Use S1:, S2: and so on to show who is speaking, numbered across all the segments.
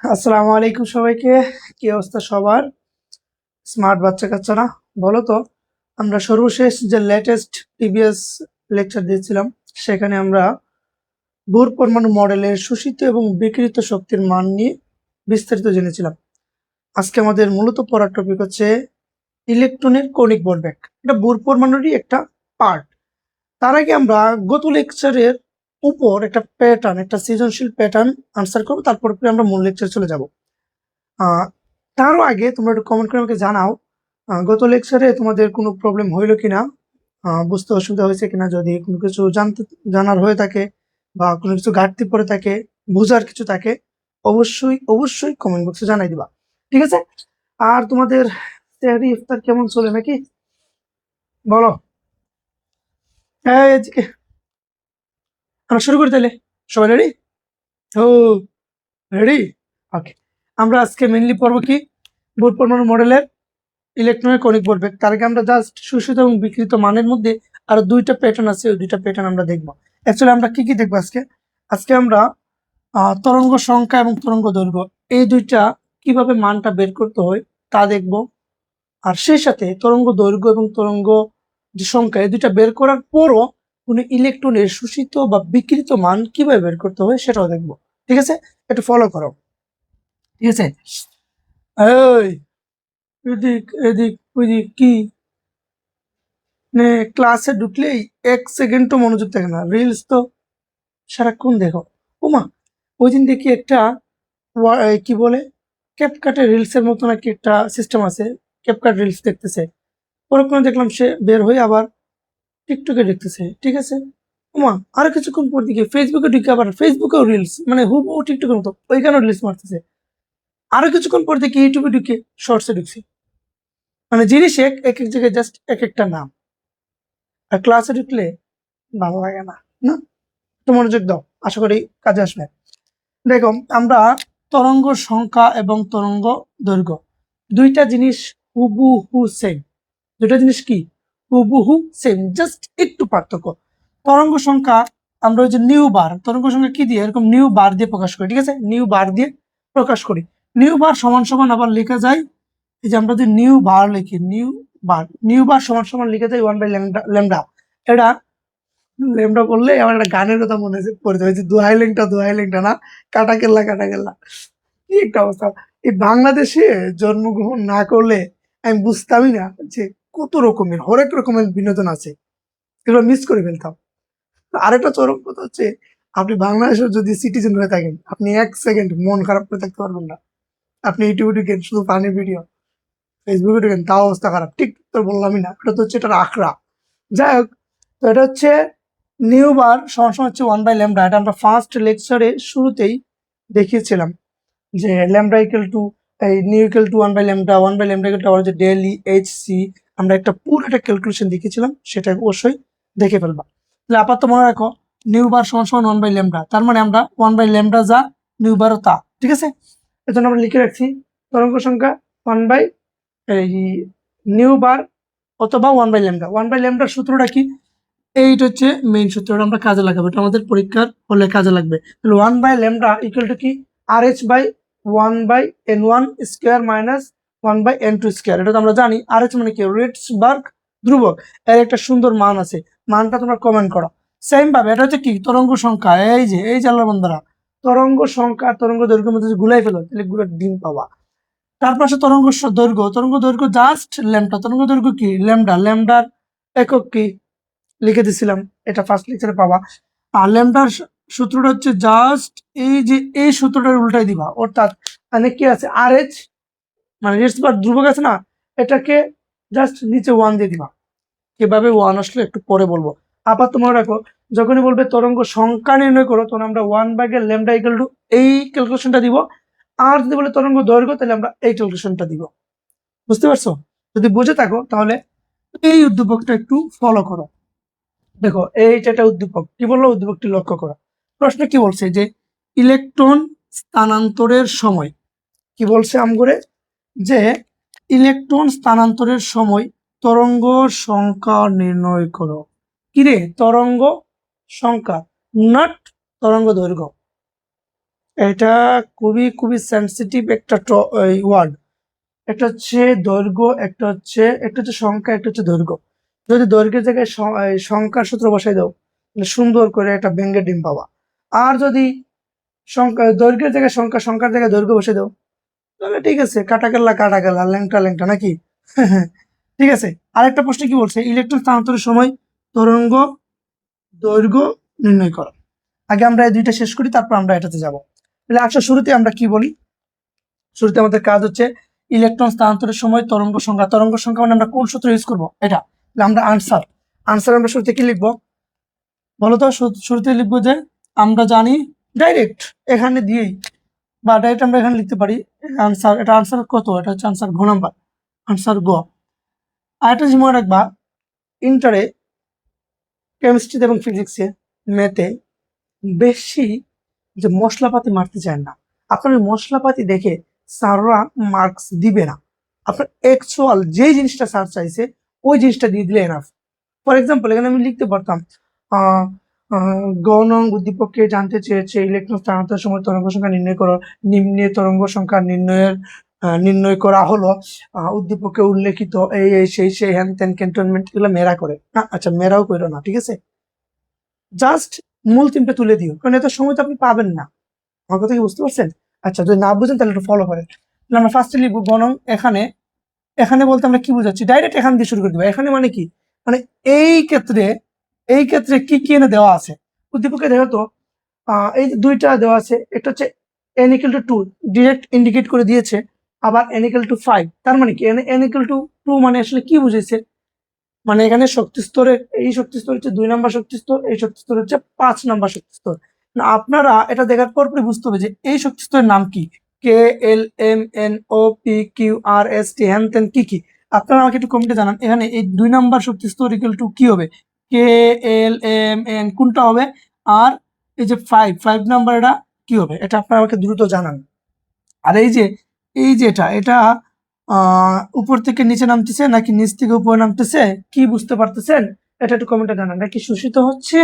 S1: আসসালামু আলাইকুম সবাইকে। কি অবস্থা সবার? স্মার্ট বাচ্চা কাচ্চারা, বলো তো। আমরা সর্বশেষ যে লেটেস্ট প্রিভিয়াস লেকচার দিয়েছিলাম, সেখানে আমরা বোর পরমাণু মডেলের শোষিত এবং বিকিরিত শক্তির মান নিয়ে বিস্তারিত জেনেছিলাম। আজকে আমাদের মূলত পড়ার টপিক হচ্ছে ইলেকট্রনের কৌণিক ভরবেগ। এটা বোর পরমাণুরই একটা পার্ট। তার আগে আমরা গত লেকচারের উপর একটা সৃজনশীল প্যাটার্ন আনসার করবো, তারপর আমরা মূল লেকচারে চলে যাব। তারও আগে তোমরা একটু কমেন্ট করে আমাকে জানাও গত লেকচারে তোমাদের কোনো প্রবলেম হইলো কিনা, বুঝতে অসুবিধা হয়েছে কিনা। যদি কোনো কিছু জানার হয়ে থাকে বা কোনো কিছু ঘাটতি পড়ে থাকে, বোঝার কিছু থাকে, অবশ্যই অবশ্যই কমেন্ট বক্সে জানাই দিবা, ঠিক আছে? আর তোমাদের সেহরি ইফতার কেমন চলে নাকি বলো? হ্যাঁ, এদিকে আমরা শুরু করি তাহলে। সবাই রেডি? ও, রেডি, ওকে। আমরা আজকে মেনলি পড়বো কি, বোর পরমাণু মডেলের ইলেকট্রনের কৌণিক ভরবেগ। তার আগে আমরা জাস্ট শোষিত এবং বিকৃত মানের মধ্যে আরো দুইটা প্যাটার্ন আছে, ওই দুইটা প্যাটার্ন আমরা দেখবো। অ্যাকচুয়ালি আমরা কি কি দেখবো আজকে? আজকে আমরা তরঙ্গ সংখ্যা এবং তরঙ্গ দৈর্ঘ্য, এই দুইটা কিভাবে মানটা বের করতে হয় তা দেখবো। আর সেই সাথে তরঙ্গ দৈর্ঘ্য এবং তরঙ্গ যে সংখ্যা, এই দুইটা বের করার পরও কোনো ইলেকট্রনের শোষিত বা বিকৃত মান কিভাবে বের করতে হয় সেটাও দেখবো, ঠিক আছে? একটু ফলো করো, ঠিক আছে? এই, এদিক এদিক ওইদিক কি, মানে ক্লাসে ঢুকলেই 1 সেকেন্ডও মনোযোগ থাকে না, রিলস তো সারাক্ষণ দেখো। ওমা, ওই দিন দেখি একটা কি বলে, ক্যাপকাটে রিলস এর মতো নাকি একটা সিস্টেম আছে, ক্যাপকাট রিলস দেখতেছে। পরক্ষণে দেখলাম সে বের হয়ে আবার টিকটকে দেখতেছে, ঠিক আছে? ওমা, আরো কিছুক্ষণ পর দিকে ফেসবুকে ঢুকে আবার ফেসবুকেও রিলস, মানে হুবহু টিকটকের মতো ওইখানেও রিলস মারতেছে। আরো কিছুক্ষণ পর দেখি ইউটিউবে ঢুকে শর্টসে ঢুকছে। মানে জিনিস এক এক এক জায়গায় জাস্ট এক একটা নাম। আর ক্লাসে ঢুকলে ভালো লাগে না, না? একটু মনোযোগ দাও, আশা করি কাজে আসবে। দেখো, আমরা তরঙ্গ সংখ্যা এবং তরঙ্গ দৈর্ঘ্য, দুইটা জিনিস হুবহু সেম। দুইটা জিনিস কি, হুবহু সেম, জাস্ট একটু পার্থক্য। তরঙ্গ সংখ্যা আমরা ওই যে নিউ বার, তরঙ্গ সংখ্যা কি দিয়ে, এরকম নিউ বার দিয়ে প্রকাশ করি, ঠিক আছে? নিউ বার দিয়ে প্রকাশ করি। নিউ বার সমান সমান আবার লেখা যায়, এই যে আমরা যদি নিউ বার লিখি, নিউ বার সমান সমান লিখে যায় 1/ল্যামডা। এটা লেমডা বললে আমার একটা গানের কথা মনে পড়তে হয়েছে, দোহাই লেংটা দোহাই লেংটা, না? কাটা কেল্লা কাটা কেল্লা, কি একটা অবস্থা। এই বাংলাদেশে জন্মগ্রহণ না করলে আমি বুঝতামই না যে কত রকমের, হরেক রকমের বিনোদন আছে, এগুলো মিস করে ফেলতাম। আরেকটা চরম কথা হচ্ছে, আপনি বাংলাদেশের যদি সিটিজেন হয়ে থাকেন, আপনি 1 সেকেন্ড মন খারাপ করে থাকতে পারবেন না। আপনি ইউটিউবে ঢুকেন, শুধু ফানি ভিডিও, ফেসবুকে ঢুকেন, তাও অবস্থা খারাপ। ঠিক তো বললামই না, এটা তো হচ্ছে এটার আখড়া। যাই হোক, তো এটা হচ্ছে নিউ বার সমান সমান হচ্ছে 1/ল্যামডা। এটা আমরা ফার্স্ট লেকচারে শুরুতেই দেখিয়েছিলাম যে ল্যামডা ইকুয়াল টু, এই নিউ ইকুয়াল টু 1/ল্যামডা, 1/ল্যামডা ইকুয়াল টু আবার যে ডেলি এইচ সি, আমরা একটা পুরো একটা ক্যালকুলেশন দেখিয়েছিলাম, সেটা অবশ্যই দেখে ফেলবা। তাহলে আপাতত মনে রাখো, নিউ বার সমান সমান 1/ল্যামডা, তার মানে আমরা 1/ল্যামডা যা, নিউ বারও তা, ঠিক আছে? এজন্য আমরা লিখে রাখছি তরঙ্গ সংখ্যা 1 বাই এই নিউ বার অথবা 1/ল্যামডা। 1/ল্যামডার সূত্রটা কি? এইটা হচ্ছে মেইন সূত্রটা, আমরা কাজে লাগাবো, এটা আমাদের পরীক্ষার হলে কাজে লাগবে। তাহলে 1/ল্যামডা ইকুয়াল টু কি, R H by 1/n1 square minus 1/n2 square. এটা তো আমরা জানি, আর এইচ মানে কি, রিডসবার্গ ধ্রুবক, এর একটা সুন্দর মান আছে, মানটা তোমরা কমেন্ট করো। সেম ভাবে এটা হচ্ছে কি, তরঙ্গ সংখ্যা, এই যে আল্লাহ বন্ধারা, তরঙ্গ সংখ্যা আর তরঙ্গ দৈর্ঘ্যের মধ্যে গুলাই ফেলো, তাহলে গুলোর ডিম পাবা। তার পাশে দৈর্ঘ্য, তরঙ্গ দৈর্ঘ্য জাস্ট ল্যামডা, তরঙ্গ দৈর্ঘ্য কি, ল্যামডা, ল্যামডার একক কি লিখে দিছিলাম, এটা ফার্স্ট লেকচারে পাবা। আর ল্যামডার সূত্রটা হচ্ছে জাস্ট এই যে এই সূত্রটার উল্টাই দিবা, অর্থাৎ মানে কি আছে, আর এইচ মানে রিডসবার্গ ধ্রুবক আছে না, এটাকে জাস্ট নিচে 1 দিয়ে দিবা। কিভাবে 1 আসলে একটু পরে বলবো। আবার তোমরা রাখো, যখনই বলবে তরঙ্গ সংখ্যা নির্ণয় করো, তখন আমরা 1/ল্যামডা ইকুয়াল টু এই ক্যালকুলেশনটা দিব। আর যদি বলে তরঙ্গ দৈর্ঘ্য, তাহলে আমরা এই ক্যালকুলেশনটা দিব। বুঝতে পারছো? যদি বুঝে থাকো তাহলে এই উদ্দীপকটা একটু ফলো করো। দেখো, এইটা একটা উদ্দীপক, কি বললো, উদ্দীপকটি লক্ষ্য করো। প্রশ্ন কি বলছে যে ইলেকট্রন স্থানান্তরের সময়, কি বলছে আমগরে, যে ইলেকট্রন স্থানান্তরের সময় তরঙ্গ সংখ্যা নির্ণয় করো। কিরে, তরঙ্গ সংখ্যা, নট তরঙ্গ দৈর্ঘ্য। এটা খুবই খুবই সেনসিটিভ একটা ওয়ার্ড। একটা হচ্ছে দৈর্ঘ্য, একটা হচ্ছে সংখ্যা, একটা হচ্ছে দৈর্ঘ্য। যদি দৈর্ঘ্যের জায়গায় সংখ্যার সূত্র বসাই দাও, তাহলে সুন্দর করে একটা ব্যাঙের ডিম পাবা। আর যদি সংখ্যা দৈর্ঘ্যের জায়গায় সংখ্যা, সংখ্যার জায়গায় দৈর্ঘ্য বসে দাও, তাহলে ঠিক আছে, কাটা গেলা, ল্যাংটা ল্যাংটা নাকি? ঠিক আছে। আরেকটা প্রশ্ন কি বলছে, ইলেকট্রন স্থানান্তরের সময় তরঙ্গ দৈর্ঘ্য নির্ণয় করো। আগে আমরা এই দুইটা শেষ করি, তারপর আমরা এটাতে যাব। তাহলে আসলে শুরুতে আমরা কি বলি, শুরুতে আমাদের কাজ হচ্ছে ইলেকট্রন স্থানান্তরের সময় তরঙ্গ সংখ্যা। তরঙ্গ সংখ্যা মানে আমরা কোন সূত্র ইউজ করবো, এটা। তাহলে আমরা আনসার আমরা শুরুতে কি লিখবো বলতো? শুরুতে লিখবো যে আমরা জানি ডাইরেক্ট এখানে দিয়েই, বা ডাইরেক্ট আমরা এখানে লিখতে পারি আনসার। এটা আনসার কত? এটা হচ্ছে আনসার ঘ নাম্বার, আনসার গ। আর একটা জিনিস মনে রাখবা, ইন্টারে কেমিস্ট্রিতে এবং ফিজিক্সে, ম্যাথে বেশি যে মশলাপাতি মারতে চান না। আপনার ওই মশলাপাতি দেখে স্যাররা মার্কস দিবে না। আপনার অ্যাকচুয়াল যেই জিনিসটা স্যার চাইছে ওই জিনিসটা দিয়ে দিলে এনাফ। ফর এক্সাম্পল, এখানে আমি লিখতে পারতাম গ নং উদ্দীপককে জানতে চেয়েছে ইলেকট্রন স্থানান্তরের সময় তরঙ্গ সংখ্যা নির্ণয় করো। নিম্নে তরঙ্গ সংখ্যা নির্ণয় করা হলো। উদ্দীপকে উল্লেখিত এই সেই হ্যান ত্যান ক্যান্টনমেন্ট, এগুলো মেরা করে না। আচ্ছা, মেরাও করো না, ঠিক আছে? জাস্ট মূল থিমটা তুলে দিও, কারণ এত সময় তো আপনি পাবেন না। আমার কথা কি বুঝতে পারছেন? আচ্ছা, যদি না বুঝেন তাহলে একটু ফলো করেন। তাহলে আমরা ফার্স্টে লিখবো গণং। এখানে এখানে বলতে আমরা কি বুঝাচ্ছি, ডাইরেক্ট এখান দিয়ে শুরু করে দেবো। এখানে মানে কি, মানে এই ক্ষেত্রে কি কি এনে দেওয়া আছে উদ্দীপকে, দেখো তো। এই যে দুইটা দেওয়া আছে, একটা হচ্ছে n=2, ডিরেক্ট ইন্ডিকেট করে দিয়েছে। আবার n=5, তার মানে কি n=2 মানে আসলে কি বুঝেছে, মানে এখানে শক্তি স্তরের, এই শক্তি স্তর হচ্ছে 2 নম্বর শক্তি স্তর, এই শক্তি স্তর হচ্ছে 5 নম্বর শক্তি স্তর। না, আপনারা এটা দেখার পরপরই বুঝতে হবে যে এই শক্তি স্তরের নাম কি, K L M N O P Q R S T হ্যান ত্যান কি কি। আপনারা আমাকে একটু কমেন্টে জানান, এখানে এই 2 নম্বর শক্তি স্তর ইকুয়াল টু কি হবে, কে এল এম এন কোনটা হবে, আর এই যে 5 নাম্বার এটা কি হবে, এটা আপনারা আমাকে দ্রুত জানান। আর এই যে এটা উপর থেকে নিচে নামতেছে নাকি নিচ থেকে উপরে নামতেছে, কি বুঝতে পারতেছেন? এটা একটু কমেন্টে জানান। নাকি শোষিত হচ্ছে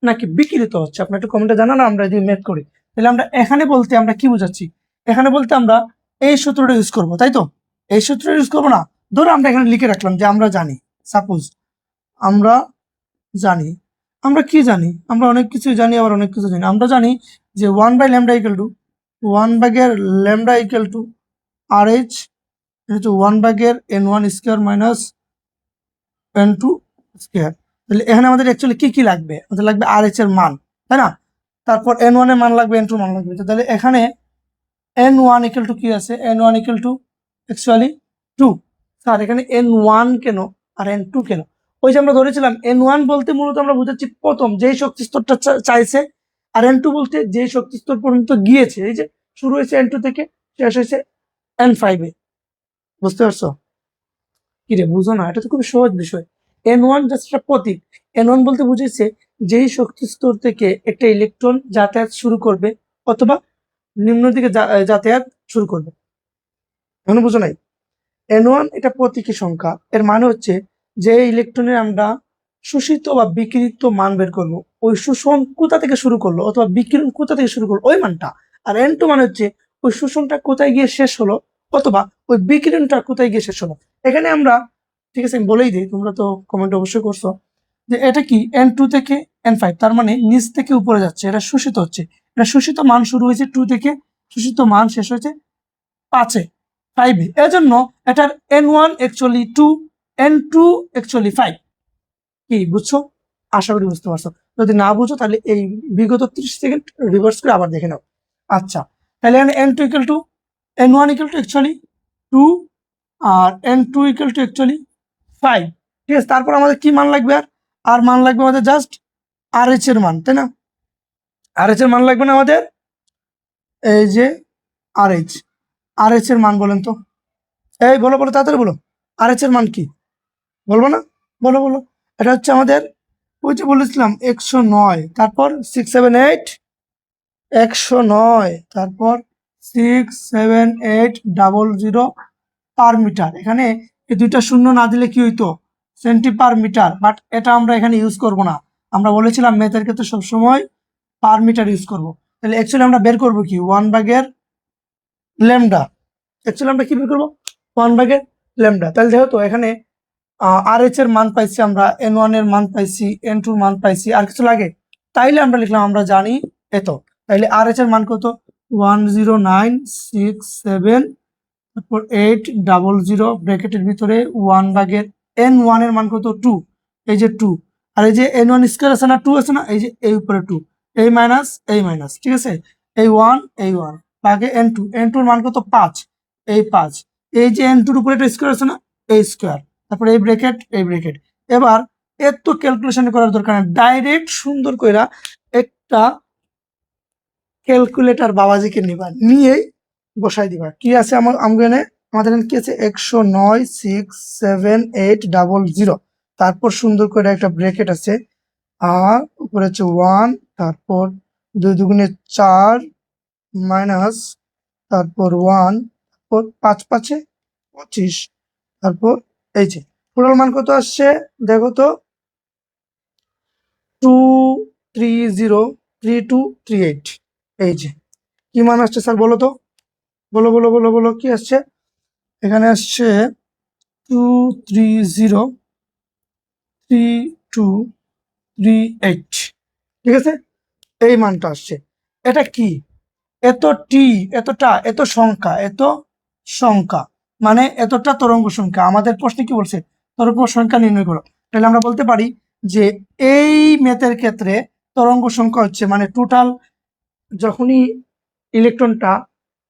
S1: নাকি বিকিরিত হচ্ছে, আপনি একটু কমেন্টে জানান। আমরা যদি ম্যাথ করি, তাহলে আমরা এখানে বলতে আমরা কি বুঝাচ্ছি, এখানে বলতে আমরা এই সূত্রটা ইউজ করব, তাই তো? এই সূত্র ইউজ করবো না। ধরো আমরা এখানে লিখে রাখলাম যে আমরা জানি, সাপোজ আমরা জানি, আমরা কি জানি, আমরা অনেক কিছু জানি, আবার অনেক কিছু জানি। আমরা জানি যে 1/λ=1/λ RH, হচ্ছে 1/n1 square minus n2 square. তাহলে এখানে আমাদের অ্যাকচুয়ালি কি কি লাগবে, আমাদের লাগবে RH এর মান, তাই না? তারপর n1 এর মান লাগবে, n2 মান লাগবে। তাহলে এখানে n1 কি আছে, n1 অ্যাকচুয়ালি 2। স্যার এখানে n1 কেন আর n2 কেন? ওই যে আমরা ধরেছিলাম n1 বলতে মূলত আমরা বুঝাচ্ছি প্রথম যেই শক্তি স্তরটা চাইছে, আর n2 বলতে যেই শক্তি স্তর পর্যন্ত গিয়েছে। এই যে শুরু হয়েছে n2 থেকে, শেষ হয়েছে n5 এ। বুঝতে পারছো? কি রে, বুঝো না? এটা তো খুবই সহজ বিষয়। n1 জাস্ট একটা প্রতীক। n1 বলতে বুঝেছে যেই শক্তি স্তর থেকে একটা ইলেকট্রন যাতায়াত শুরু করবে অথবা নিম্ন দিকে যাতায়াত শুরু করবে। এখন বুঝো নাই? n1 এটা প্রতীকী সংখ্যা, এর মানে হচ্ছে যে ইলেকট্রনের আমরা শোষিত বা বিকিরিত মান বের করব, ওই শোষণ কোথা থেকে শুরু করলো অথবা বিকিরণ কোথা থেকে শুরু করলো ওই মানটা। আর n2 মানে হচ্ছে ওই শোষণটা কোথায় গিয়ে শেষ হলো অথবা ওই বিকিরণটা কোথায় গিয়ে শেষ হলো। এখানে আমরা, ঠিক আছে, আমি বলেই দিই, তোমরা তো কমেন্ট অবশ্যই করছো যে এটা কি n2 থেকে n5, তার মানে নিচ থেকে উপরে যাচ্ছে, এটা শোষিত হচ্ছে। এটা শোষিত মান শুরু হয়েছে 2 থেকে, শোষিত মান শেষ হয়েছে 5-এ, 5-এ। এর জন্য এটার n1 অ্যাকচুয়ালি 2, n2 অ্যাকচুয়ালি 5। কি বুঝছো? আশা করি বুঝতে পারছো। যদি না বুঝো তাহলে এই বিগত 30 সেকেন্ড রিভার্স করে আবার দেখে নাও। আচ্ছা, তাহলে এখানে n1 অ্যাকচুয়ালি 2 আর n2 অ্যাকচুয়ালি 5। ঠিক আছে, তারপর আমাদের কি মান লাগবে, আর মান লাগবে আমাদের জাস্ট RH এর মান, তাই না? RH এর মান লাগবে না আমাদের, এই যে RH এর মান বলেন তো, এই বলো বলো, তাড়াতাড়ি বলো, RH এর মান কি? বলবো না? বলো বলো। এটা হচ্ছে আমাদের, ওই যে বলেছিলাম 109, তারপর 678, 109, তারপর 67800 পার মিটার। এখানে এই দুইটা শূন্য না দিলে কি হইতো, সেন্টি পার মিটার। বাট এটা আমরা এখানে ইউজ করব না, আমরা বলেছিলাম ম্যাথের ক্ষেত্রে সবসময় পার মিটার ইউজ করব। তাহলে অ্যাকচুয়ালি আমরা বের করবো কি 1/, ল্যামডা। অ্যাকচুয়ালি আমরা কি বের করবো 1/, ল্যামডা। তাহলে যেহেতু এখানে RH এর মান পাইছি আমরা, N1 এর মান পাইছি, N2 এর মান পাইছি, আর কিছু লাগে? তাইলে আমরা লিখলাম আমরা জানি এত। তাইলে RH এর মান কত 10967, তারপর 800 ব্র্যাকেটের ভিতরে 1/, N1 এর মান কত 2, এই যে 2, আর এই যে N1 স্কয়ার আছে না 2 আছে না, এই যে এই উপরে 2, এই মাইনাস, ঠিক আছে, এই 1 ভাগে N2 এর মান কত 5, এই 5, এই যে N2 এর উপরে একটা স্কয়ার আছে না, এই স্কয়ার, তারপর এই ব্র্যাকেট। এবার এত ক্যালকুলেশন করার দরকার নেই, ডাইরেক্ট সুন্দর কইরা একটা ক্যালকুলেটর বাবাজিকে নিবা, নিয়েই বসাই দিবা। কি আছে আমাদের এখানে কি আছে 1096780, তারপর সুন্দর করে একটা ব্র্যাকেট আছে, আর উপরে হচ্ছে 1, তারপর 2 দুগুণে 4 মাইনাস, তারপর 1, তারপর 5 5 25, তারপর এই যে টোটাল মান কত আসছে দেখো তো 2303238। এই যে কি মান আসছে স্যার বলো তো, বলো কি আসছে? এখানে আসছে 2303238, ঠিক আছে, এই মানটা আসছে। এটা কি এত সংখ্যা মানে এতটা তরঙ্গ সংখ্যা। আমাদের প্রশ্নে কি বলছে তরঙ্গ সংখ্যা নির্ণয় করো। তাহলে আমরা বলতে পারি যে এই ম্যাথের ক্ষেত্রে তরঙ্গ সংখ্যা হচ্ছে মানে টোটাল যখনই ইলেকট্রনটা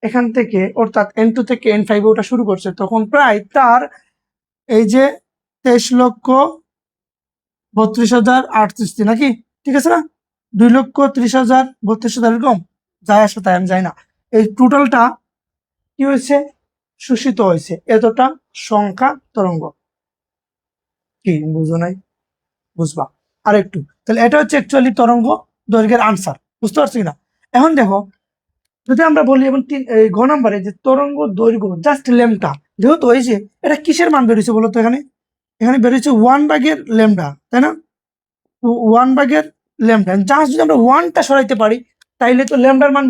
S1: এখান থেকে অর্থাৎ N2 থেকে N5 ওটা শুরু করছে, তখন প্রায় তার এই যে 23,32,038 নাকি, ঠিক আছে না, 2,30,32,000 এরকম যায় আসে, তাই আমি যাই না, এই টোটালটা কি হয়েছে শোষিত হয়েছে এতটা সংখ্যা তরঙ্গ। কি বুঝো নাই? বুঝবা আর একটু। তাহলে এটা হচ্ছে অ্যাকচুয়ালি তরঙ্গ দৈর্ঘ্যের আনসার, বুঝতে পারছি না? এখন দেখো যদি আমরা বলি এবং ঘ নাম্বারে যে তরঙ্গ দৈর্ঘ্য জাস্ট ল্যামডা, যেহেতু এই যে এটা কিসের মান বেরিয়েছে বলতো, এখানে বেরিয়েছে 1/, ল্যামডা, তাই না, 1/, ল্যামডা। জাস্ট যদি আমরা 1টা সরাইতে পারি তাইলে তো ল্যামডার মান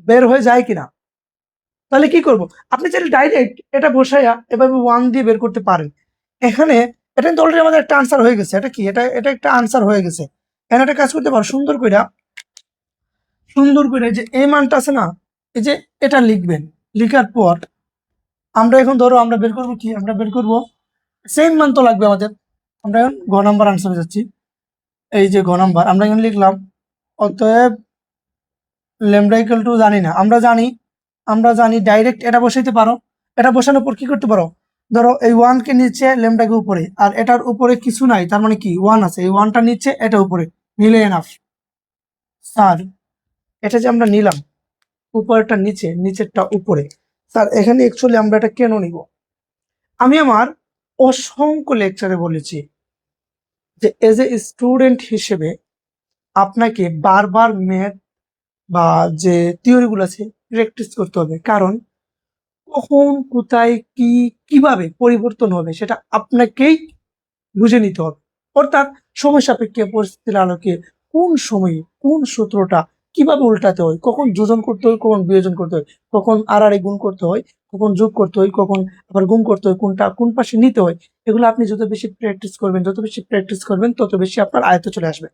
S1: বের হয়ে যায় কিনা। তাহলে কি করব, আপনি চাইলে ডাইরেক্ট এটা বসাইয়া এভাবে 1 দিয়ে বের করতে পারেন। এখানে এটা কিন্তু অলরেডি আমাদের একটা আনসার হয়ে গেছে। এটা কি, এটা একটা আনসার হয়ে গেছে। এখানে একটা কাজ করতে পারো, সুন্দর করে যে এই মানটা আছে না, এই যে এটা লিখবেন, লিখার পর আমরা এখন ধরো আমরা বের করবো কি, আমরা বের করবো সেম মান তো লাগবে আমাদের। আমরা এখন ঘ নাম্বার আনসারে যাচ্ছি। এই যে ঘ নাম্বার আমরা এখানে লিখলাম, অতএব ল্যামডা ইকুয়াল টু জানি না, আমরা জানি ডাইরেক্ট এটা বসাইতে পারো। এটা বসানোর পর কি করতে পারো, ধরো এই 1 কে নিচে ল্যামডাকে উপরে, আর এটার উপরে কিছু নাই, তার মানে কি 1 আছে, এই 1টা নিচে এটা উপরে, নিলে এনাফ। স্যার এটা যে আমরা নিলাম উপরেরটা নিচে নিচেরটা উপরে, স্যার এখানে অ্যাকচুয়ালি আমরা এটা কেন নিব? আমি আমার অসংখ্য লেকচারে বলেছি যে এজ এ স্টুডেন্ট হিসেবে আপনাকে বারবার ম্যাথ বা যে থিওরিগুলো আছে প্র্যাকটিস করতে হবে, কারণ কখন কোথায় কি কিভাবে পরিবর্তন হবে সেটা আপনাকেই বুঝে নিতে হবে। অর্থাৎ সময় সাপেক্ষে পরিস্থিতির আলোকে কোন সময়ে কোন সূত্রটা কিভাবে উল্টাতে হয়, কখন যোজন করতে হয়, কখন বিয়োজন করতে হয়, কখন আর গুণ করতে হয়, কখন যোগ করতে হয়, কখন আবার গুণ করতে হয়, কোনটা কোন পাশে নিতে হয়, এগুলো আপনি যত বেশি প্র্যাকটিস করবেন তত বেশি আপনার আয়ত্তে চলে আসবে।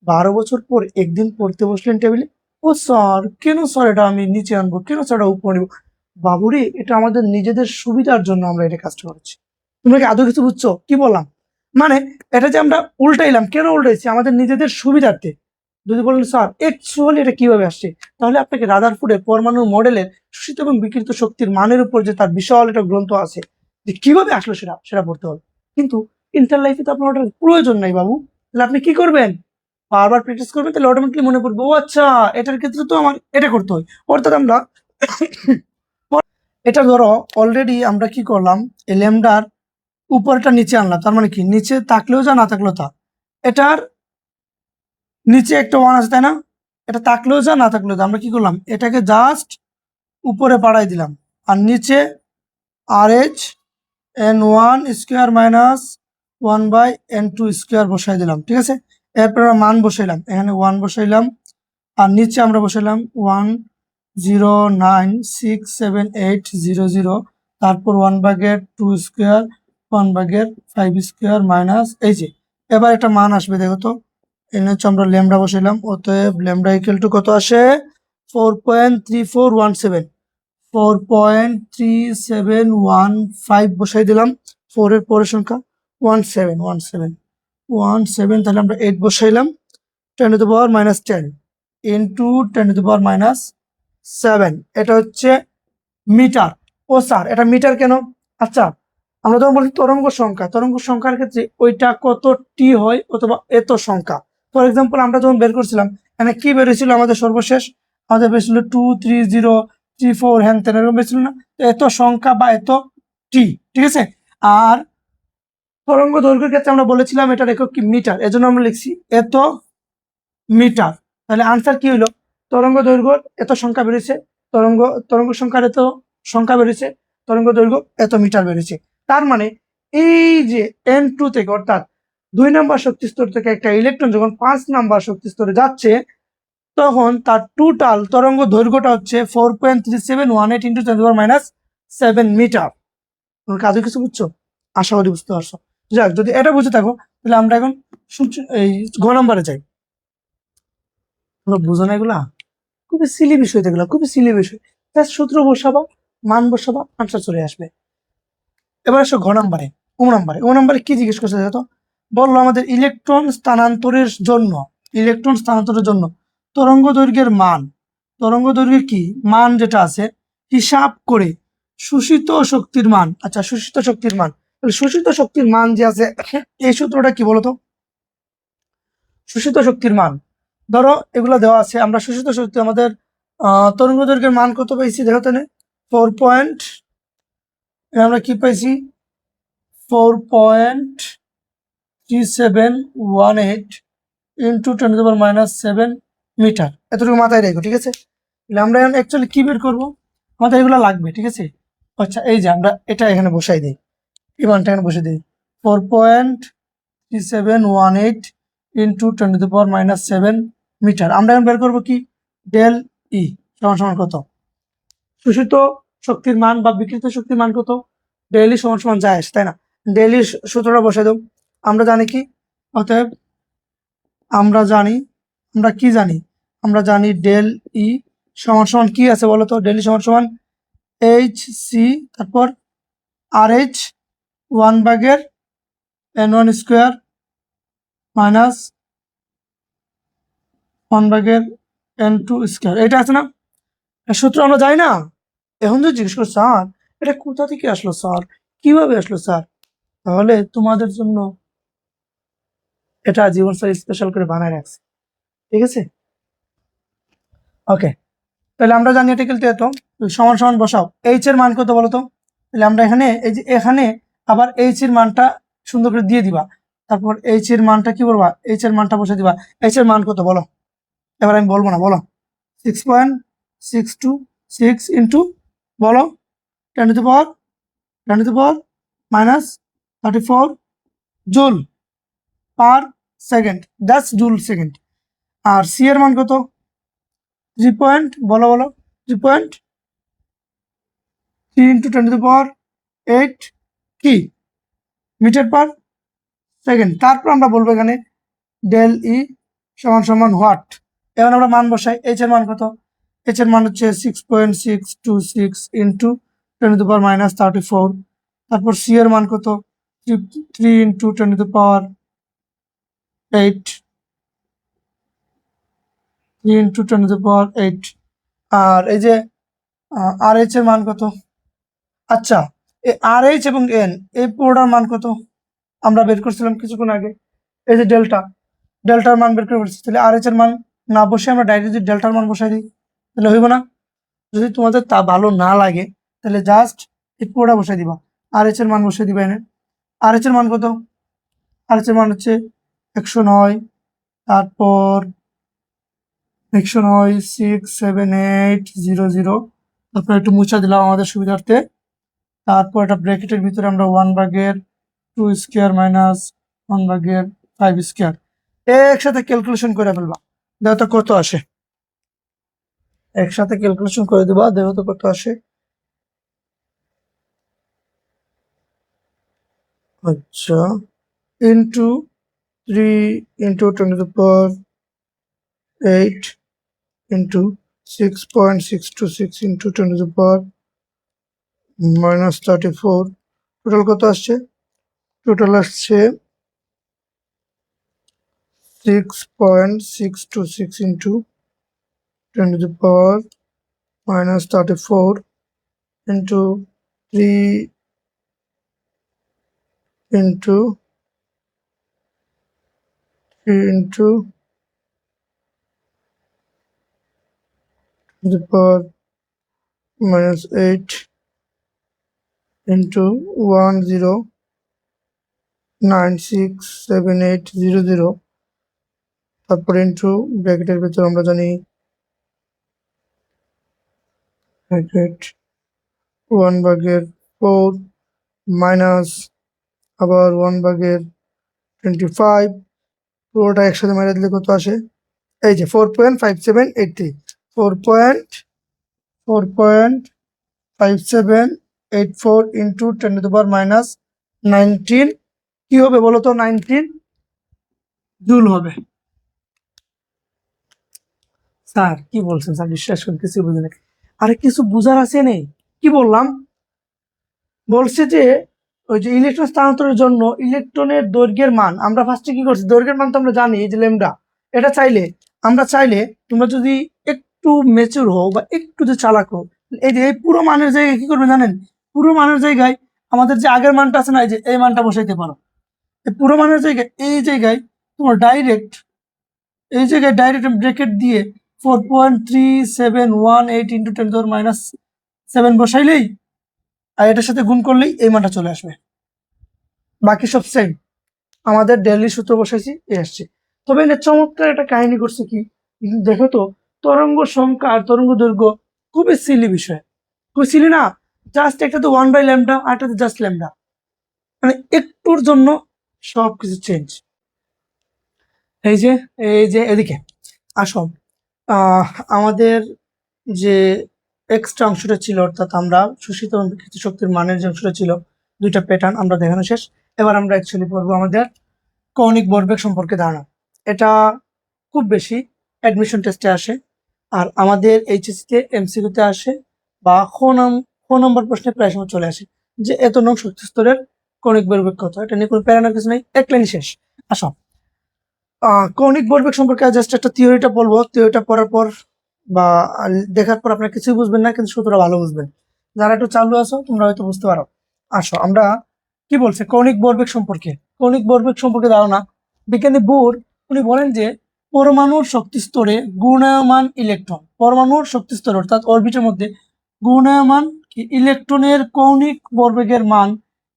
S1: 12 বছর পর একদিন পড়তে বসলেন টেবিলে, ও স্যার কেন স্যার এটা আমি নিচে আনবো, কেন স্যার এটা উপরে নিবো? বাবুরে এটা আমাদের নিজেদের সুবিধার জন্য আমরা এটা কাজটা করছি। তোমরা কি আদৌ কিছু বুঝছো কি বললাম? মানে এটা যে আমরা উল্টাইলাম, কেন উল্টাইছি? আমাদের নিজেদের সুবিধার্থে। যদি বলেন স্যার অ্যাকচুয়ালি এটা কিভাবে আসছে, তাহলে আপনাকে রাদারফোর্ডের পরমাণু মডেলের শোষিত এবং বিকৃত শক্তির মানের উপর যে তার বিশাল একটা গ্রন্থ আছে, যে কিভাবে আসলো সেটা পড়তে হবে। কিন্তু ইন্টার লাইফে তো আপনার ওটার প্রয়োজন নাই বাবু। তাহলে আপনি কি করবেন, বারবার প্র্যাকটিস করবেন, তাহলে অটোমেটিকলি মনে পড়বে, ও আচ্ছা এটার ক্ষেত্রে তো আমার এটা করতে হয়। অর্থাৎ আমরা এটা ধরো অলরেডি আমরা কি করলাম, এই ল্যামডার উপরটা নিচে আনলাম, তার মানে কি নিচে থাকলেও যা না থাকলেও তা, এটার নিচে একটা 1 আছে তাই না, এটা থাকলেও যা না থাকলেও তা, আমরা কি করলাম এটাকে জাস্ট উপরে বাড়াই দিলাম, আর নিচে RH N1 square minus 1/N2 square বসাই দিলাম, ঠিক আছে। এরপর আমরা মান বসাইলাম, এখানে 1 বসাইলাম, আর নিচে আমরা বসালাম 1096780, তারপর 1/2 স্কোয়ার 1/5 স্কোয়ার মাইনাস এই যে এবার একটা মান আসবে দেখো তো। এনে হচ্ছে আমরা ল্যামডা বসাইলাম, অতএব ল্যামডা ইকুয়াল টু কত আসে 4.3417, 4.3715 বসাই দিলাম। 4 এর পরের সংখ্যা 17, তাহলে আমরা 8 বসাইলাম। 10⁻⁻10 ইন্টু 10⁻⁻7, এটা হচ্ছে মিটার। ও স্যার এটা মিটার কেন? আচ্ছা, আমরা যখন বলছি তরঙ্গ সংখ্যার ক্ষেত্রে ওইটা কত টি হয় অথবা এত সংখ্যা। ফর এক্সাম্পল আমরা যখন বের করছিলাম এখানে কি বেরিয়েছিল আমাদের সর্বশেষ, আমাদের বেরিয়েছিল 23034 হ্যান তেন এরকম বেরিয়েছিল না? তো এত সংখ্যা বা এত টি, ঠিক আছে। আর তরঙ্গ দৈর্ঘ্যের ক্ষেত্রে আমরা বলেছিলাম এটার একক কি মিটার, এজন্য আমরা লিখছি এত মিটার। তাহলে আনসার কি হলো, তরঙ্গ দৈর্ঘ্য এত সংখ্যা বেরিয়েছে, তরঙ্গ সংখ্যার এত সংখ্যা বেরিয়েছে, তরঙ্গ দৈর্ঘ্য এত মিটার বেরিয়েছে। তার মানে এই যে N2 থেকে অর্থাৎ 2 নম্বর শক্তি স্তর থেকে একটা ইলেকট্রন যখন 5 নম্বর শক্তি স্তরে যাচ্ছে তখন তার টোটাল তরঙ্গ দৈর্ঘ্যটা হচ্ছে 4.3718 × 10⁻⁻7 মিটার। কাজে কিছু বুঝছো? আশা করি বুঝতে পারছো। যাক, যদি এটা বুঝে থাকো তাহলে আমরা এখন এই ঘ নম্বরে যাই। তোমরা বুঝো না এগুলা? খুবই সিলি বিষয়, এগুলো খুবই সিলি বিষয়। জাস্ট সূত্র বসাবা, মান বসাবা, আনসার চলে আসবে। এবার আসো ঘ নম্বরে। ও নম্বরে কি জিজ্ঞেস করছে তো? বললো আমাদের ইলেকট্রন স্থানান্তরের জন্য তরঙ্গ দৈর্ঘ্যের কি মান যেটা আছে হিসাব করে শোষিত শক্তির মান। আচ্ছা, শোষিত শক্তির মান, তাহলে শোষিত শক্তির মান যে আছে এই সূত্রটা কি বলতো? শোষিত শক্তির মান, ধরো এগুলো দেওয়া আছে, আমরা শোষিত শক্তি আমাদের তরঙ্গ দৈর্ঘ্যের মান কত পাইছি দেখো তো, 4. আমরা কি পাইছি 4.3718 ইন্টু 10⁻⁻7 মিটার, এতটুকু মাথায় রেখো, ঠিক আছে। তাহলে আমরা এখন অ্যাকচুয়ালি কি বের করবো, আমাদের এগুলো লাগবে, ঠিক আছে। আচ্ছা, এই যে আমরা এটা এখানে বসাই দিই, এই মানটা এখানে বসে দিই 4.3718 ইন্টু 10⁻⁻7 মিটার। আমরা এখন বের করবো কি ডেল ই সমান সমান কত, শোষিত শক্তির মান বা বিকৃত শক্তির মান কত, ডেল ই সমান সমান যায় আসে, তাই না। ডেল ই সূত্রটা বসাই দেব। আমরা জানি কি, অতএব আমরা জানি ডেল ই সমান সমান কি আছে বলতো, ডেল ই সমান সমান এইচ সি তারপর R H 1/n1 square minus 1/n2 square, এটা আছে না সূত্র, আমরা জানি না। এখন তো জিজ্ঞেস করো স্যার এটা কোথা থেকে আসলো স্যার, কিভাবে আসলো স্যার, তাহলে তোমাদের জন্য এটা জীবন স্যার স্পেশাল করে বানায় রাখছে, ঠিক আছে। ওকে, তাহলে আমরা জানি এটা কিন্তু এত সমান সমান বসাও, এইচ এর মান কত বলো তো। তাহলে আমরা এখানে এই যে এখানে আবার এইচ এর মানটা সুন্দর করে দিয়ে দিবা, তারপর এইচ এর মানটা কি করবা, এইচ এর মানটা বসে দিবা। এইচ এর মান কত বলো, এবার আমি বলবো না, বলো 6.626 ইন্টু বলো 10⁻⁻34 joule per second, that's joule second. আর সি এর মান কত 3 বলো 3.3 ইন্টু 10⁻8 কি মিটার পার সেকেন্ড। তারপর আমরা বলবো এখানে ডেল ই সমান সমান হোয়াট। এবার আমরা মান বসাই, এইচ এর মান কত, এইচ এর মান হচ্ছে 6.626 ইন্টু 10⁻⁻34, তারপর সি এর মান কত 3 ইন্টু 10⁻8 3 ইন্টু 10⁻8। আর এই যে আর এইচ এর মান কত, আচ্ছা এই আর এইচ এবং এন এই পুরোটার মান কত আমরা বের করছিলাম কিছুক্ষণ আগে, এই যে ডেল্টার মান বের করে ফেলছি। তাহলে আর এইচ এর মান না বসে আমরা ডাইরেক্ট যদি ডেল্টার মান বসাই দিই তাহলে হইব না। যদি তোমাদের তা ভালো না লাগে তাহলে জাস্ট এই পুরোটা বসাই দিবা, আর এইচ এর মান বসাই দিবা এনে। আর এইচ এর মান কত, আর এইচ এর মান হচ্ছে 109, তারপর 109 67800, তারপর একটু মুছা দিলাম আমাদের সুবিধার্থে। তারপর একটা ব্র্যাকেটের ভিতরে আমরা 1/2 স্কোয়ার মাইনাস 1/5 স্কোয়ার একসাথে ক্যালকুলেশন করে ফেলবা, দেখো তো কত আসে। একসাথে ক্যালকুলেশন করে দেবা, দেখো তো কত আসে। আচ্ছা, into 3 into 10⁸ into 6.626 into 10⁻34, total কত আসছে? টোটাল আসছে 6.626 into 10⁻34 into 3 into 3 into 10⁻8 into 10967800, তারপর ইন্টু ব্র্যাকেটের ভিতর আমরা জানি ব্র্যাকেট 1/4 মাইনাস আবার 1/25, পুরোটা একসাথে মেরে দিলে কত আসে? এই যে 4.5783, 4.5784 ইন্টু 10⁻19 কি হবে বলো তো? 19 জুল হবে। স্যার কি বলছেন স্যার? বিশ্বাস করুন কিছু বুঝি না। আরে কিছু বুঝার আছে নেই? কি বললাম? বলছে যে ওই যে ইলেকট্রন স্থানান্তরের জন্য ইলেকট্রনের দৈর্ঘ্যের মান, আমরা ফার্স্টে কি করছি? দৈর্ঘ্যের মান তো আমরা জানি, এই যে ল্যামডা। এটা আমরা চাইলে তোমরা যদি একটু ম্যাচিউর হও বা একটু যে চালাক হও, এই যে এই পুরো মানের জায়গায় কি করবে জানেন? পুরো মানের জায়গায় আমাদের যে আগের মানটা আছে না, এই যে এই মানটা বসাইতে পারো। এই পুরো মানের জায়গায় এই জায়গায় তোমার ডাইরেক্ট ব্র্যাকেট দিয়ে 4.3718 ইন্টু 10⁻7 বসাইলেই আর এটার সাথে গুণ করলেই এই মানটা চলে আসবে। বাকি সব সেম। আমাদের ডেইলি সূত্র বসাইছি, এ আসছে। তবে এটা চমৎকার একটা কাহিনী করছে কি, দেখো তো, তরঙ্গ সংখ্যা আর তরঙ্গ দৈর্ঘ্য খুবই সিলি বিষয়। খুবই সিলি না? জাস্ট একটা তো 1/λ, আর একটা জাস্ট ল্যামডা, মানে একটুর জন্য সবকিছু চেঞ্জ। এই যে এদিকে আসো। আমাদের যে এক্সট্রা অংশটা ছিল, অর্থাৎ আমরা শোষিত এবং বিকৃত শক্তির মানের যে অংশটা ছিল, দুইটা প্যাটার্ন আমরা দেখানো শেষ। এবার আমরা অ্যাকচুয়ালি পড়বো আমাদের কৌণিক ভরবেগ সম্পর্কে ধারণা। এটা খুব বেশি অ্যাডমিশন টেস্টে আসে, আর আমাদের এইচএসসিতে এমসিকিউতে আসে, বা খ নম্বর প্রশ্নে প্রায় সময় চলে আসে যে এত নং শক্তি স্তরের কৌণিক ভরবেগ কত। এটা নিয়ে কোনো প্যারানোর কিছু নেই, এক লাইন শেষ। আসো, কৌণিক ভরবেগ সম্পর্কে জাস্ট একটা থিওরিটা বলবো। থিওরিটা পড়ার পর বা দেখার পর আপনারা কিছুই বুঝবেন না, কিন্তু সূত্রটা ভালো বুঝবেন। যারা একটু চালু আছো তোমরা হয়তো বুঝতে পারো। আসো, আমরা কি বলছে কৌণিক ভরবেগ সম্পর্কে। কৌণিক ভরবেগ সম্পর্কে ধারণা, বিজ্ঞানী বোর উনি বলেন যে পরমাণুর শক্তি স্তরে ঘূর্ণায়মান ইলেকট্রন, পরমাণুর শক্তি স্তর অর্থাৎ অরবিটের মধ্যে ঘূর্ণায়মান ইলেকট্রনের কৌণিক ভরবেগের মান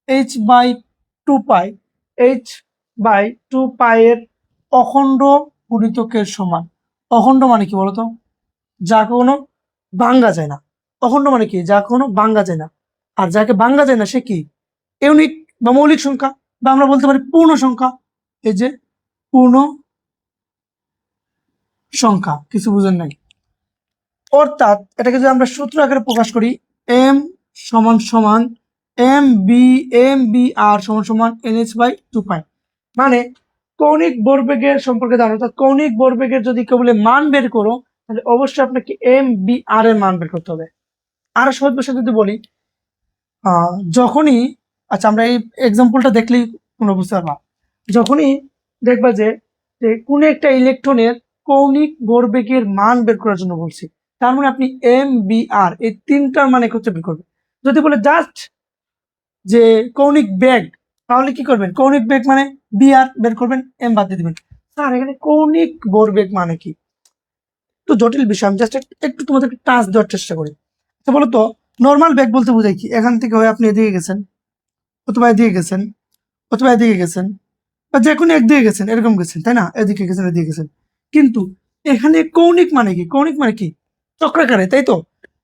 S1: h/2π, h/2π এর অখণ্ড গুণিতকের সমান। অখণ্ড মানে কি বলতো? যা কোনো ভাঙ্গা যায় না। অখণ্ড মানে কি? যা কোনো ভাঙ্গা যায় না। আর যাকে ভাঙ্গা যায় না সে কি? ইউনিট বা মৌলিক সংখ্যা, বা আমরা বলতে পারি পূর্ণ সংখ্যা। এই যে পূর্ণ সংখ্যা, কিছু বুঝেন নাই? অর্থাৎ এটাকে যদি আমরা সূত্র আকারে প্রকাশ করি, এম সমান সমান এম বি আর সমান NH/2π। মানে কৌণিক ভরবেগের সম্পর্কে জানো, অর্থাৎ কৌণিক ভরবেগের যদি কেউ বলে মান বের করো, তাহলে অবশ্যই আপনাকে MBR এর মান বের করতে হবে। আরো সহজ ভাষায় যদি বলি, যখনই, আচ্ছা আমরা এই এক্সাম্পলটা দেখলেই তোমরা বুঝতে পারবা। যখনই দেখবা যে কোনো একটা ইলেকট্রনের কৌণিক ভরবেগের মান বের করার জন্য বলছি, তার মানে আপনি MBR এই তিনটার মান একত্রে বের করবেন। যদি বলে জাস্ট যে কৌণিক বেগ, তাহলে কি করবেন? কৌণিক বেগ মানে বিআর বের করবেন, এম বাদ দিয়ে দিবেন। স্যার এখানে কৌণিক ভরবেগ মানে কি? তো জটিল বিষয়, আমি জাস্ট একটু তোমাদেরকে টাচ দেওয়ার চেষ্টা করি। আচ্ছা বলো তো, নর্মাল বেগ বলতে বোঝায় কি? এখান থেকে হয়ে আপনি এদিকে গেছেন, অথবা এদিকে গেছেন, অথবা এদিকে গেছেন, বা যে কোনো একদিকে গেছেন, এরকম গেছেন, তাই না? এদিকে গেছেন, এদিকে গেছেন। কিন্তু এখানে কৌণিক মানে কি? কৌণিক মানে কি? চক্রাকারে, তাই তো?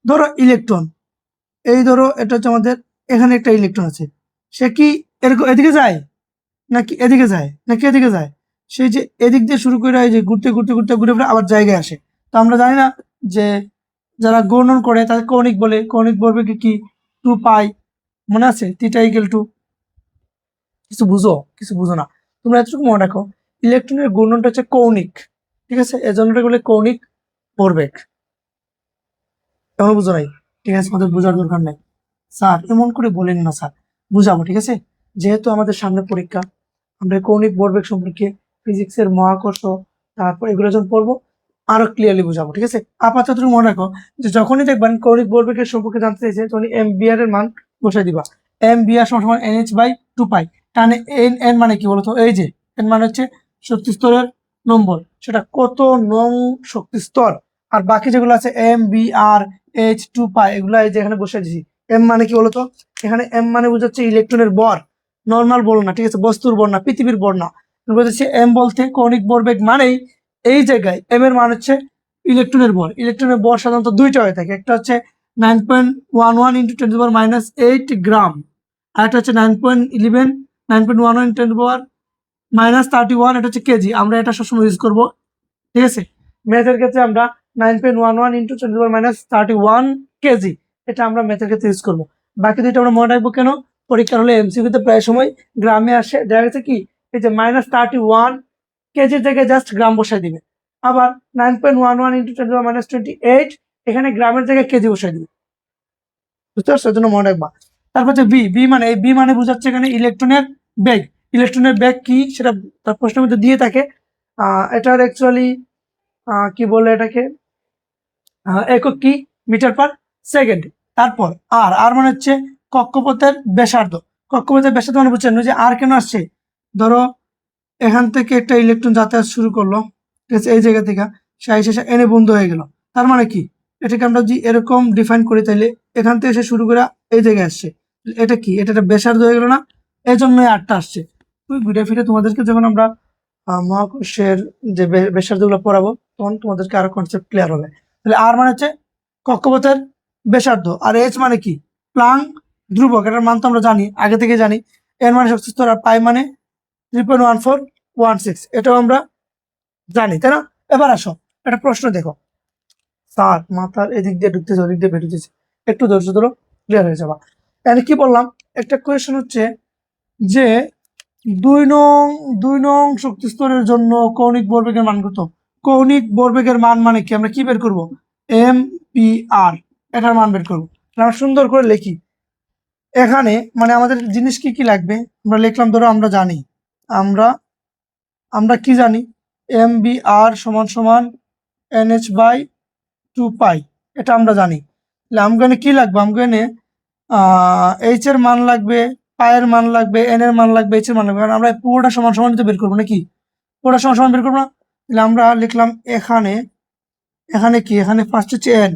S1: ধরো ইলেকট্রন, এই ধরো এটা হচ্ছে আমাদের, এখানে একটা ইলেকট্রন আছে, সে কি এরকম এদিকে যায়, নাকি এদিকে যায়, নাকি এদিকে যায়? সেই যে এদিক দিয়ে শুরু করে এই যে ঘুরতে ঘুরতে ঘুরতে ঘুরে ফিরে আবার জায়গায় আসে। তো আমরা জানি না যে যারা গণন করে তাদের কৌণিক বলে। কৌণিক ভরবেগকে কি 2 পাই, মনে আছে? থিটা ইকুয়াল টু, কিছু বুঝো না তোমরা, এতটুকু মনে রাখো ইলেকট্রনের ঘূর্ণনটা হচ্ছে কৌণিক, ঠিক আছে? এজন্য এটা বলে কৌণিক ভরবেগ। এমন বুঝো নাই? ঠিক আছে, আমাদের বোঝার দরকার নাই স্যার, এমন করে বলেন না স্যার, বুঝাবো, ঠিক আছে? যেহেতু আমাদের সামনে পরীক্ষা, আমরা কৌণিক ভরবেগ সম্পর্কে ফিজিক্সের মহাকর্ষ তারপর এগুলো যখন পড়বো আরো ক্লিয়ারলি বুঝাবো, ঠিক আছে? আপাতত তুমি মনে রাখো যে যখনই দেখবেন কৌণিক ভরবেগের সম্পর্কে জানতে চাইছে তখন এম বিআর এর মান বসাই দিবা। এম বিআর সমান NH বাই 2 পাই। টানে এন, এন মানে কি বলতো? এই যে এন মানে হচ্ছে শক্তি স্তরের নম্বর, সেটা কত নং শক্তি স্তর। আর বাকি যেগুলো আছে এম বি আর এইচ 2 পাই, এগুলো এই যে এখানে বসে দিছি। এম মানে কি বলতো? এখানে এম মানে বোঝাচ্ছে ইলেকট্রনের ভর, নর্মাল বল না, ঠিক আছে? বস্তুর ভর না, পৃথিবীর ভর না। বোঝাচ্ছে এম বলতে কৌণিক ভরবেগ মানেই এই জায়গায় এম এর মান হচ্ছে ইলেকট্রনের ভর। ইলেকট্রনের ভর সাধারণত দুইটা হয়ে থাকে, একটা হচ্ছে 9.11 ইন্টু 10⁻⁸ গ্রাম, আর একটা হচ্ছে 9.11 10⁻31 এটা হচ্ছে কেজি। আমরা এটা সবসময় ইউজ করবো, ঠিক আছে? ম্যাথের ক্ষেত্রে আমরা 9.11 ইন্টু 10⁻31 কেজি, এটা আমরা ম্যাথের ক্ষেত্রে ইউজ করবো। বাকি দুইটা আমরা মনে রাখবো কেন? পরীক্ষার হলে এমসিকিউতে প্রায় সময় গ্রামে আসে, দেখা গেছে কি এই যে -31 কেজির জায়গায় জাস্ট গ্রাম বসাই দিবে। আবার 9.11 ইন্টু 10⁻28 এখানে গ্রামের জায়গায় কেজি বসাই দিবে, বুঝতে পারছো? এর জন্য মনে রাখবা। তারপর হচ্ছে বি, বি মানে বোঝাচ্ছে এখানে ইলেকট্রনের বেগ। ইলেকট্রনের বেগ কি সেটা তার প্রশ্নের মধ্যে দিয়ে থাকে। এটার অ্যাকচুয়ালি কি বলে এটাকে, একক কি? Metre per second. তারপর আর, আর মানে হচ্ছে কক্ষপথের ব্যাসার্ধ। কক্ষপথের ব্যাসার্ধ মানে বুঝছেন যে আর কেন আসছে? ধরো এখান থেকে একটা ইলেকট্রন যাতায়াত শুরু করলো, ঠিক আছে, এই জায়গা থেকে শেষে এনে বন্ধ হয়ে গেল। তার মানে কি? এটাকে আমরা যদি এরকম ডিফাইন করি তাহলে এখান থেকে সে শুরু করে এই জায়গায় আসছে, এটা কি? এটা একটা ব্যাসার্ধ হয়ে গেল না? এই জন্যই আরটা আসছে। ওই ঘুরে ফিরে তোমাদেরকে যখন আমরা মহাকর্ষের যে ব্যাসার্ধগুলো পড়াবো তখন তোমাদেরকে আরো কনসেপ্ট ক্লিয়ার হবে। তাহলে আর মানে হচ্ছে কক্ষপথের ব্যাসার্ধ, আর এইচ মানে কি? প্লাঙ্ক ধ্রুবক, এটার মান তো আমরা জানি, আগে থেকে জানি। এন মানে শক্তি স্তর, আর পাই মানে 3.1416, এটাও আমরা জানি, তাই না? এবার আসো একটা প্রশ্ন দেখো। স্যার মাথার এদিক দিয়ে ঢুকতেছে ওদিক দিয়ে বেরোতেছে, একটু ধৈর্য ধরো, ক্লিয়ার হয়ে যাবা। এখানে কি বললাম? একটা কোয়েশ্চেন হচ্ছে যে 2 নং শক্তি স্তরের জন্য কৌণিক ভরবেগের মান কত? কৌণিক ভরবেগের মান মানে কি? আমরা কি বের করব? এম পি আর, এটার মান বের করবো। আমরা সুন্দর করে লিখি এখানে, মানে আমাদের জিনিস কি কি লাগবে আমরা লিখলাম। ধরো আমরা জানি, আমরা আমরা কি জানি? এম বি আর সমান সমান NH বাই 2 পাই, এটা আমরা জানি। তাহলে আমগানে কি লাগবে? আমগানে এইচ এর মান লাগবে, পায়ের মান লাগবে, এন এর মান লাগবে, এইচ এর মান লাগবে, কারণ আমরা পুরোটা সমান সমান তো বের করবো নাকি? পুরোটা সমান সমান বের করবো না? তাহলে আমরা লিখলাম এখানে, এখানে কি? এখানে ফার্স্ট হচ্ছে এন,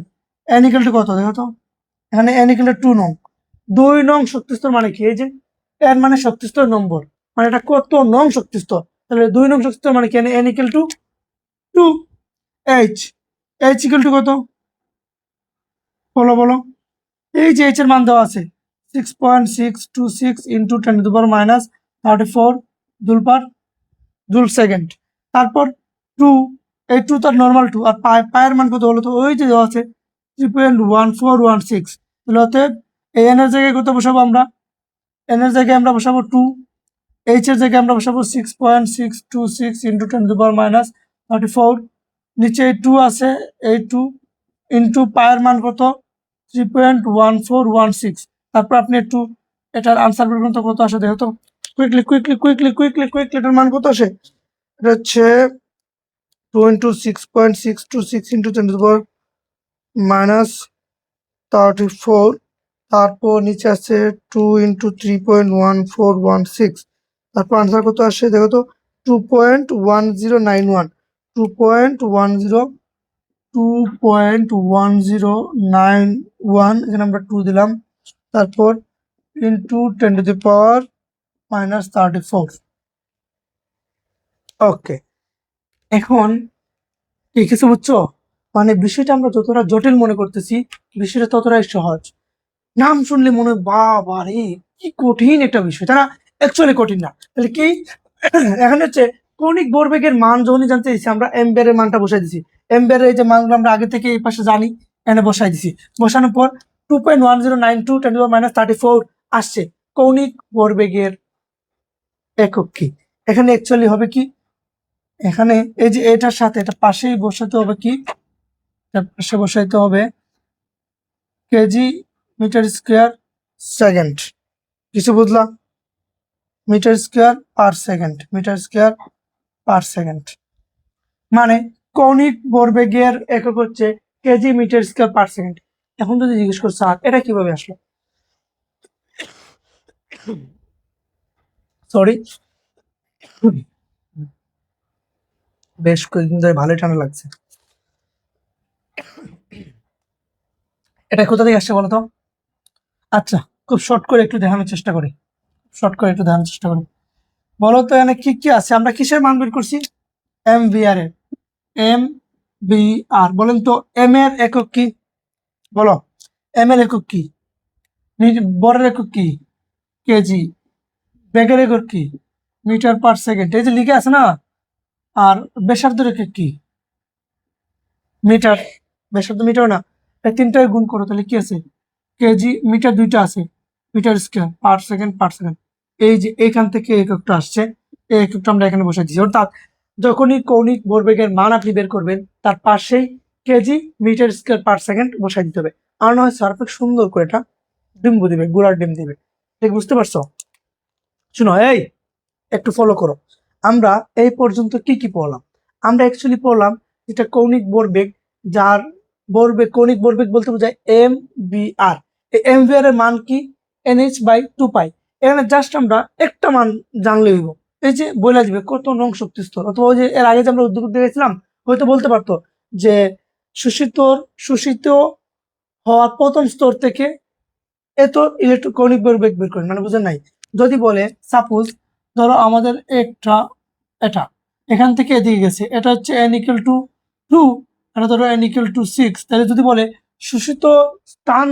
S1: এন ইকুয়াল টু কত দেখো তো? এখানে এন ইকুয়াল টু 2 নং। 2 নং শক্তিস্তর মানে কি? এই যে এন মানে শক্তিস্তর নম্বর, মানে এটা কত নং শক্তিস্তর। তাহলে 2 নং শক্তিস্তর মানে কি? N equal to 2। H, H equal to কত? বলো বলো। এই যে এইচ এর মান দেওয়া আছে 6.626 into 10⁻34 joule per joule second. তারপর 2, এই 2 তার নর্মাল 2, আর পায়ের মান কত বলো তো? ওই যে দেওয়া আছে 3.1416। তাহলে অতএব এই এন এর জায়গায় কত বসাবো আমরা? এন এর জায়গায় আমরা বসাবো 2, এইচ এর জায়গায় আমরা বসাবো 6.626 ইন্টু 10⁻34। নিচে এই 2 আছে, এই 2 ইন্টু পায়ের মান কত? 3.1416। তারপর আপনি একটু এটার আনসার বের করুন তো, কত আসে দেখো তো, quickly quickly quickly quickly quickly, এটার মান কত আসে? এটা হচ্ছে 2 ইন্টু 6.626 ইন্টু 10⁻34। তারপর নিচে আছে 2 ইন্টু 3.1416। তারপর আনসার কত আসে দেখো তো? 2.1091, 2.10 2.1091, এখানে আমরা 2 দিলাম। তারপর ইন্টু 10⁻34। ওকে, এখন কি কিছু বুঝছো? মানে বিষয়টা আমরা যতটা জটিল মনে করতেছি বিষয়টা ততটাই সহজ। নাম শুনলে মনে হয় বাবা রে কি কঠিন একটা বিষয়, তারা অ্যাকচুয়ালি কঠিন না। তাহলে কি এখানে হচ্ছে কৌণিক ভরবেগের মান যখনই জানতে চাইছি আমরা এম্পিয়ারের মানটা বসাই দিছি। এম্পিয়ারের এই যে মানগুলো আমরা আগে থেকে এই পাশে জানি, এনে বসাই দিছি। বসানোর পর 2.1092 × 10⁻34 আসছে। কৌণিক ভরবেগের একক কি? এখানে অ্যাকচুয়ালি হবে কি, এখানে এই যে এটার সাথে এটা পাশেই বসাতে হবে কি, এটার পাশে বসাইতে হবে কেজি মিটার স্কোয়ার সেকেন্ড। কিছু বুঝলা? Metre square per second, metre square per second. মানে কৌণিক ভরবেগের একক হচ্ছে kg metre square per second. এখন যদি জিজ্ঞেস করছো স্যার এটা কিভাবে আসলো, সরি বেশ কয়েকদিন ধরে ভালোই ঠান্ডা লাগছে। এটা কোথা থেকে আসছে বলতো? আচ্ছা, খুব শর্ট করে একটু দেখানোর চেষ্টা করি, বলো তো এখানে কি কি আছে? আমরা কিসের মান বের করছি? এম ভি আর এর। এম ভি আর বলেন তো এম এর একক কি? বলো, এম এর একক কি? বরের একক কি? কেজি। বেগের একক কি? Metre per second. এই যে লিখে আছে না। আর ব্যাসার্ধের একক কি? মিটার। ব্যাসার্ধ মিটার না, এই তিনটায় গুণ করো তাহলে কি আছে? কেজি। মিটার দুইটা আছে, metre square per second per second. এই যে এইখান থেকে এককটা আসছে, এই এককটা আমরা এখানে বসাই দিচ্ছি। অর্থাৎ যখনই কৌণিক ভরবেগের মান আপনি বের করবেন তার পাশেই kg metre square per second বসাই দিতে হবে। আর নয় সারফেক্ট সুন্দর করে এটা ডিম দিবে, গুড়ার ডিম দিবে। ঠিক বুঝতে পারছো? শুনো, এই একটু ফলো করো। আমরা এই পর্যন্ত কি কি পড়লাম? আমরা অ্যাকচুয়ালি পড়লাম যেটা কৌণিক ভরবেগ, যার ভরবেগ, কৌণিক ভরবেগ বলতে বোঝায় এম বি আর। এই এম বি আর এর মান কি? NH/2 পাই। এখানে জাস্ট আমরা একটা মান জানলে হইব, এই যে বলে দিবে কত নং শক্তি স্তর। অথবা ওই যে এর আগে যে আমরা উদ্যোগ দেখেছিলাম, হয়তো বলতে পারতো যে শোষিত হওয়ার প্রথম স্তর থেকে এত কৌণিক ভরবেগ বের করেন, মানে বুঝেন নাই? যদি বলে সাপোজ ধরো আমাদের এটা এখান থেকে এদিকে গেছে, এটা হচ্ছে n=2, এটা ধরো n=6, তাহলে যদি বলে শোষিত স্থান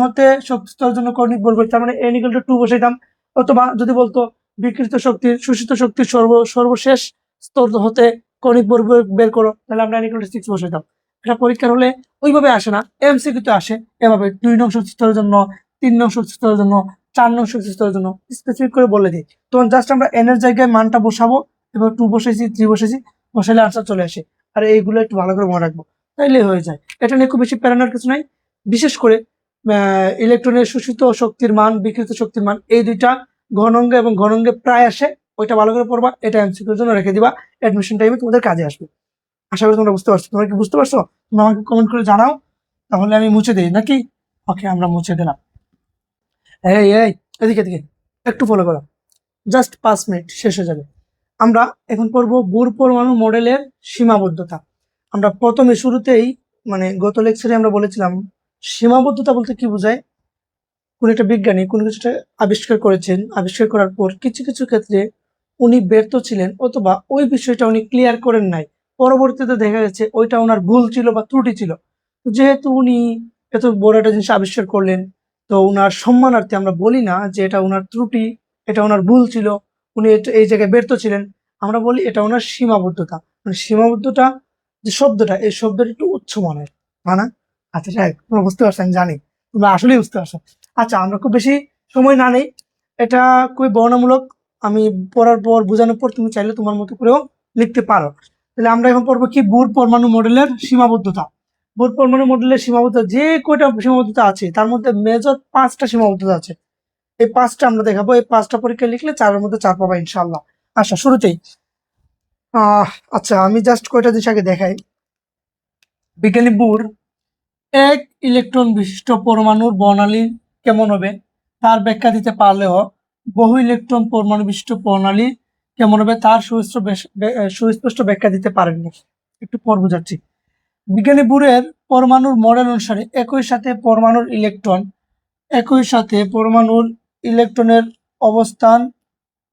S1: হতে শক্তি স্তরের জন্য কৌণিক ভরবেগ, তার মানে n=2 বসাইতাম। অথবা যদি বলতো বিকৃত শক্তির, শোষিত শক্তির সর্বশেষ স্তর হতে কৌণিক ভরবেগ বের করো, তাহলে আমরা n=6 বসাইতাম। এটা পরীক্ষার হলে ওইভাবে আসে না, এমসিকিউতে আসে এভাবে 2 নং শক্তি স্তরের জন্য, 3 নং শক্তি স্তরের জন্য, 4 নং শক্তি স্তরের জন্য স্পেসিফিক করে বলে দিই। তখন জাস্ট আমরা এন এর জায়গায় মানটা বসাবো, এবার 2 বসাইছি, 3 বসাইছি, বসাইলে আনসার চলে আসে। আর এইগুলো একটু ভালো করে মনে রাখবো, তাইলে হয়ে যায়। এটা নিয়ে খুব বেশি প্যারানোর কিছু নাই। বিশেষ করে ইলেকট্রনের শোষিত শক্তির মান, বিকৃত শক্তির মান, এই দুইটা ঘনঙ্গে এবং ঘনঙ্গে প্রায় আসে, ওইটা ভালো করে পড়বা। এটা এমসিকিউর জন্য রেখে দিবা, অ্যাডমিশন টাইমে তোমাদের কাজে আসবে। আশা করি তোমরা বুঝতে পারছো। তোমরা কি বুঝতে পারছো? তোমরা আমাকে কমেন্ট করে জানাও, তাহলে আমি মুছে দিই নাকি? ওকে, আমরা মুছে দিলাম। এই এই এদিকে এদিকে একটু ফলো করো, জাস্ট 5 মিনিট শেষ হয়ে যাবে। আমরা এখন পড়বো বোর পরমাণু মডেলের সীমাবদ্ধতা। আমরা প্রথমে শুরুতেই, মানে গত লেকচারে আমরা বলেছিলাম সীমাবদ্ধতা বলতে কি বোঝায়। কোন একটা বিজ্ঞানী কোন কিছুটা আবিষ্কার করেছেন, আবিষ্কার করার পর কিছু কিছু ক্ষেত্রে উনি ব্যর্থ ছিলেন, অথবা ওই বিষয়টা উনি ক্লিয়ার করেন নাই। পরবর্তীতে দেখা গেছে ওইটা ওনার ভুল ছিল বা ত্রুটি ছিল। যেহেতু উনি এত বড় একটা জিনিস আবিষ্কার করলেন, তো উনার সম্মানার্থে আমরা বলি না যে এটা উনার ত্রুটি, এটা উনার ভুল ছিল, উনি এই জায়গায় ব্যর্থ ছিলেন। আমরা বলি এটা ওনার সীমাবদ্ধতা। মানে সীমাবদ্ধতা যে শব্দটা, এই শব্দটা একটু উচ্চ মানের, না? আচ্ছা যাই হোক, তোমরা বুঝতে পারছো, আমি জানি তোমরা আসলেই বুঝতে পারছো। আচ্ছা, আমরা খুব বেশি সময় না নেই, এটা খুবই বর্ণনামূলক। আমি পড়ার পর বোঝানোর পর তুমি চাইলে তোমার মতো করেও লিখতে পারো। তাহলে আমরা এখন পড়বো কি, বোর পরমাণু মডেলের সীমাবদ্ধতা। বোর পরমাণু মডেলের সীমাবদ্ধতা, যে কয়টা সীমাবদ্ধতা আছে তার মধ্যে মেজর 5টা সীমাবদ্ধতা আছে। এই 5টা আমরা দেখাবো, এই 5টা পরীক্ষা লিখলে 4-এর মধ্যে 4 পাবা ইনশাল্লাহ। আচ্ছা, শুরুতেই আচ্ছা আমি জাস্ট কয়টা জিনিস আগে দেখাই। বিজ্ঞানী বোর এক ইলেকট্রন বিশিষ্ট পরমাণুর বর্ণালী কেমন হবে তার ব্যাখ্যা দিতে পারলেও বহু ইলেকট্রন পরমাণু বিশিষ্ট প্রণালী কেমন হবে তার সুস্পষ্ট ব্যাখ্যা দিতে পারেননি। একটু পর বোঝাচ্ছি। বিজ্ঞানী বুরের পরমাণুর মডেল অনুসারে একই সাথে পরমাণুর ইলেকট্রনের অবস্থান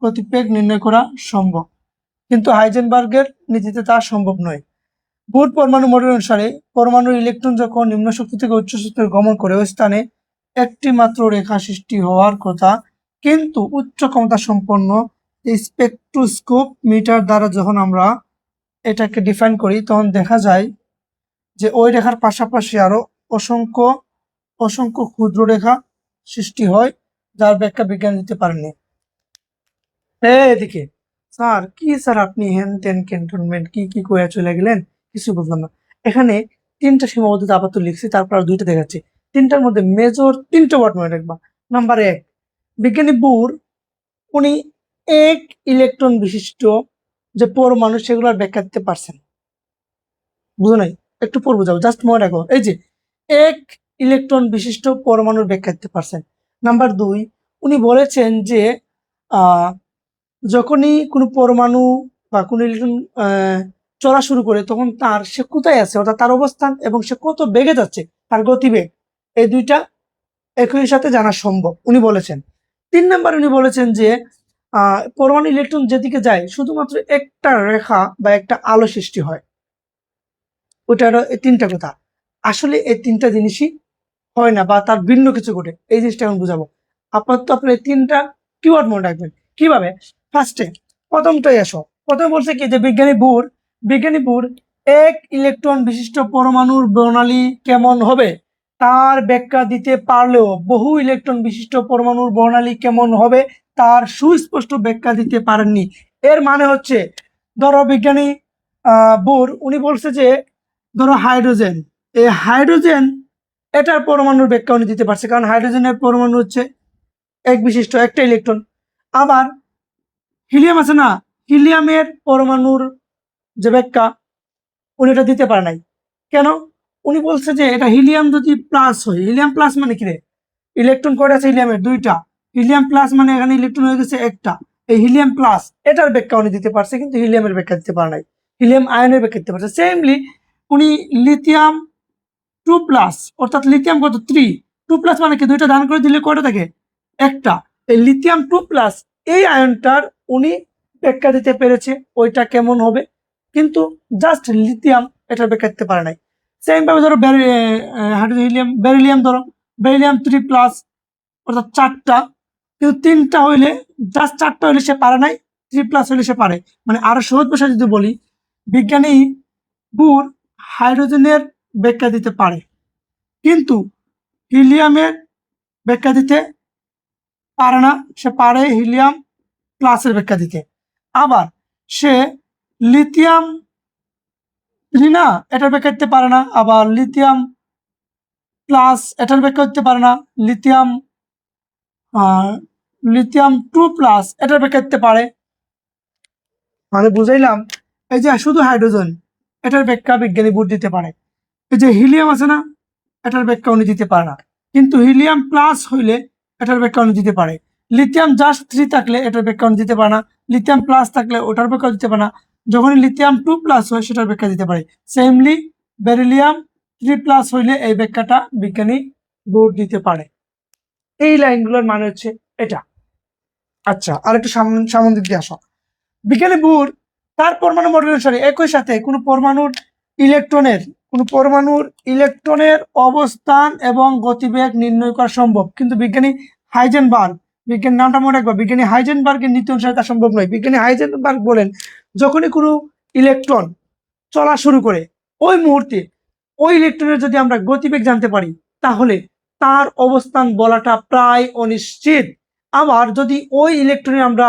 S1: প্রতিবেগ নির্ণয় করা সম্ভব, কিন্তু হাইজেনবার্গের নীতিতে তা সম্ভব নয়। বোর পরমাণু মডেল অনুসারে পরমাণুর ইলেকট্রন যখন নিম্ন শক্তি থেকে উচ্চ শক্তিতে গমন করে ওই স্থানে একটি মাত্র রেখা সৃষ্টি হওয়ার কথা, কিন্তু উচ্চ ক্ষমতা সম্পন্ন স্পেকট্রোস্কোপ মিটার দ্বারা যখন আমরা এটাকে ডিফাইন করি তখন দেখা যায় যে ওই রেখার পাশাপাশি আরো অসংখ্য অসংখ্য ক্ষুদ্র রেখা সৃষ্টি হয়, যার ব্যাখ্যা বিজ্ঞান দিতে পারেননি। এদিকে স্যার কি স্যার আপনি হেন টেন ক্যান্টনমেন্ট কি কি কয়ে চলে গেলেন, কিছু বুঝলাম না। এখানে তিনটা সীমাবদ্ধতা আপাতত লিখছি, তারপর আর দুইটা দেখাচ্ছি। তিনটার মধ্যে মেজর তিনটা ওয়ার্ড মনে রাখবা। নাম্বার 1, বিজ্ঞানী বুর উনি এক ইলেকট্রন বিশিষ্ট যে পরমাণু সেগুলোর ব্যাখ্যা দিতে পারছেন। বুঝো নাই? একটু পর বুঝাবো, জাস্ট মনে রাখো। এই যে এক ইলেকট্রন বিশিষ্ট পরমাণুর ব্যাখ্যা দিতে পারছেন। নাম্বার 2, উনি বলেছেন যে আহ যখনই কোনো পরমাণু বা কোনো ইলেকট্রন চলা শুরু করে তখন সে কোথায় আছে, অর্থাৎ তার অবস্থান এবং সে কত বেগে যাচ্ছে, তার গতিবেগ, এই দুইটা একই সাথে জানা সম্ভব উনি বলেছেন। 3 নাম্বার উনি বলেছেন যে পরমাণু ইলেকট্রন যেদিকে যায় শুধুমাত্র একটা রেখা বা একটা আলো সৃষ্টি হয়। ওটার এই তিনটা কথা, আসলে এই তিনটা জিনিসই হয় না বা তার ভিন্ন কিছু ঘটে, এই জিনিসটা এখন বুঝাবো। আপাতত আপনি এই তিনটা কিওয়ার্ড মনে রাখবেন। কিভাবে? ফার্স্টে প্রথমটাই আসো। প্রথমে বলছে কি যে বিজ্ঞানী বুর এক ইলেকট্রন বিশিষ্ট পরমাণুর বর্ণালী কেমন হবে তার ব্যাখ্যা দিতে পারলেও বহু ইলেকট্রন বিশিষ্ট পরমাণুর বর্ণালী কেমন হবে তার সুস্পষ্ট ব্যাখ্যা দিতে পারেননি। এর মানে হচ্ছে, ধরো বিজ্ঞানী বুর উনি বলছে যে ধরো হাইড্রোজেন, এই হাইড্রোজেন এটার পরমাণুর ব্যাখ্যা উনি দিতে পারছে, কারণ হাইড্রোজেনের পরমাণু হচ্ছে এক বিশিষ্ট একটা ইলেকট্রন। আবার হিলিয়াম আছে না, হিলিয়ামের পরমাণুর যে ব্যাখ্যা উনি এটা দিতে পারে নাই। কেন? উনি বলছে যে এটা হিলিয়াম যদি প্লাস হয়, হিলিয়াম প্লাস মানে কি রে, ইলেকট্রন কয়টা আছে হিলিয়ামের? 2টা। হিলিয়াম প্লাস মানে এখানে ইলেকট্রন হয়ে গেছে একটা। এই হিলিয়াম প্লাস এটার ব্যাখ্যা উনি দিতে পারছে, কিন্তু হিলিয়ামের ব্যাখ্যা দিতে পারে নাই। হিলিয়াম আয়নের ব্যাখ্যা দিতে পারছে। সেমলি উনি লিথিয়াম 2+, অর্থাৎ লিথিয়াম কত 3, 2+ মানে কি, 2টা দান করে দিলে কয়টা থাকে? একটা। এই লিথিয়াম 2+, এই আয়নটার উনি ব্যাখ্যা দিতে পেরেছে ওইটা কেমন হবে, কিন্তু জাস্ট লিথিয়াম এটার ব্যাখ্যা দিতে পারে নাই। সেম ভাবে ধরো হিলিয়াম বেরিলিয়াম, ধরো বেরিলিয়াম 3+, অর্থাৎ 4টা, কিন্তু 3টা হইলে, জাস্ট 4টা হইলে সে পারে নাই, 3+ হইলে সে পারে। মানে আরো সহজ ভাষায় যদি বলি, বিজ্ঞানী বুর হাইড্রোজেনের ব্যাখ্যা দিতে পারে, কিন্তু হিলিয়ামের ব্যাখ্যা দিতে পারে না। সে পারে হিলিয়াম প্লাসের ব্যাখ্যা দিতে। আবার সে লিথিয়াম 3 না, এটার ব্যাখ্যা দিতে পারে না। আবার লিথিয়াম প্লাস এটার ব্যাখ্যা দিতে পারে না। লিথিয়াম 2+, এটার ব্যাখ্যা দিতে পারে। মানে বুঝাইলাম, এই যে শুধু হাইড্রোজেন এটার ব্যাখ্যা বিজ্ঞানী বুঝ দিতে পারে। এই যে হিলিয়াম আছে না, এটার ব্যাখ্যা উনি দিতে পারে না, কিন্তু হিলিয়াম প্লাস হইলে এটার ব্যাখ্যা উনি দিতে পারে। লিথিয়াম জাস্ট 3 থাকলে এটার ব্যাখ্যা উনি দিতে পারে না। লিথিয়াম প্লাস থাকলে ওটার ব্যাখ্যা দিতে পারে না। যখন লিথিয়াম 2+ হয় সেটার ব্যাখ্যা দিতে পারে। সেমলি বেরিলিয়াম 3+ হইলে এই ব্যাখ্যাটা বিজ্ঞানী বোর্ড দিতে পারে। এই লাইনগুলোর মানে হচ্ছে এটা। আচ্ছা, আর একটু সামনের দিক দিয়ে আসো। বিজ্ঞানী বুর তার পরমাণু মডেল অনুসারে একই সাথে কোনো পরমাণুর ইলেকট্রনের অবস্থান এবং গতিবেগ নির্ণয় করা সম্ভব, কিন্তু বিজ্ঞানী নামটা মনে রাখবা, বিজ্ঞানী হাইজেনবার্গের নীতি অনুসারে তা সম্ভব নয়। বিজ্ঞানী হাইজেনবার্গ বলেন, যখনই কোনো ইলেকট্রন চলা শুরু করে ওই মুহূর্তে ওই ইলেকট্রনের যদি আমরা গতিবেগ জানতে পারি তাহলে তার অবস্থান বলাটা প্রায় অনিশ্চিত। আবার যদি ওই ইলেকট্রনের আমরা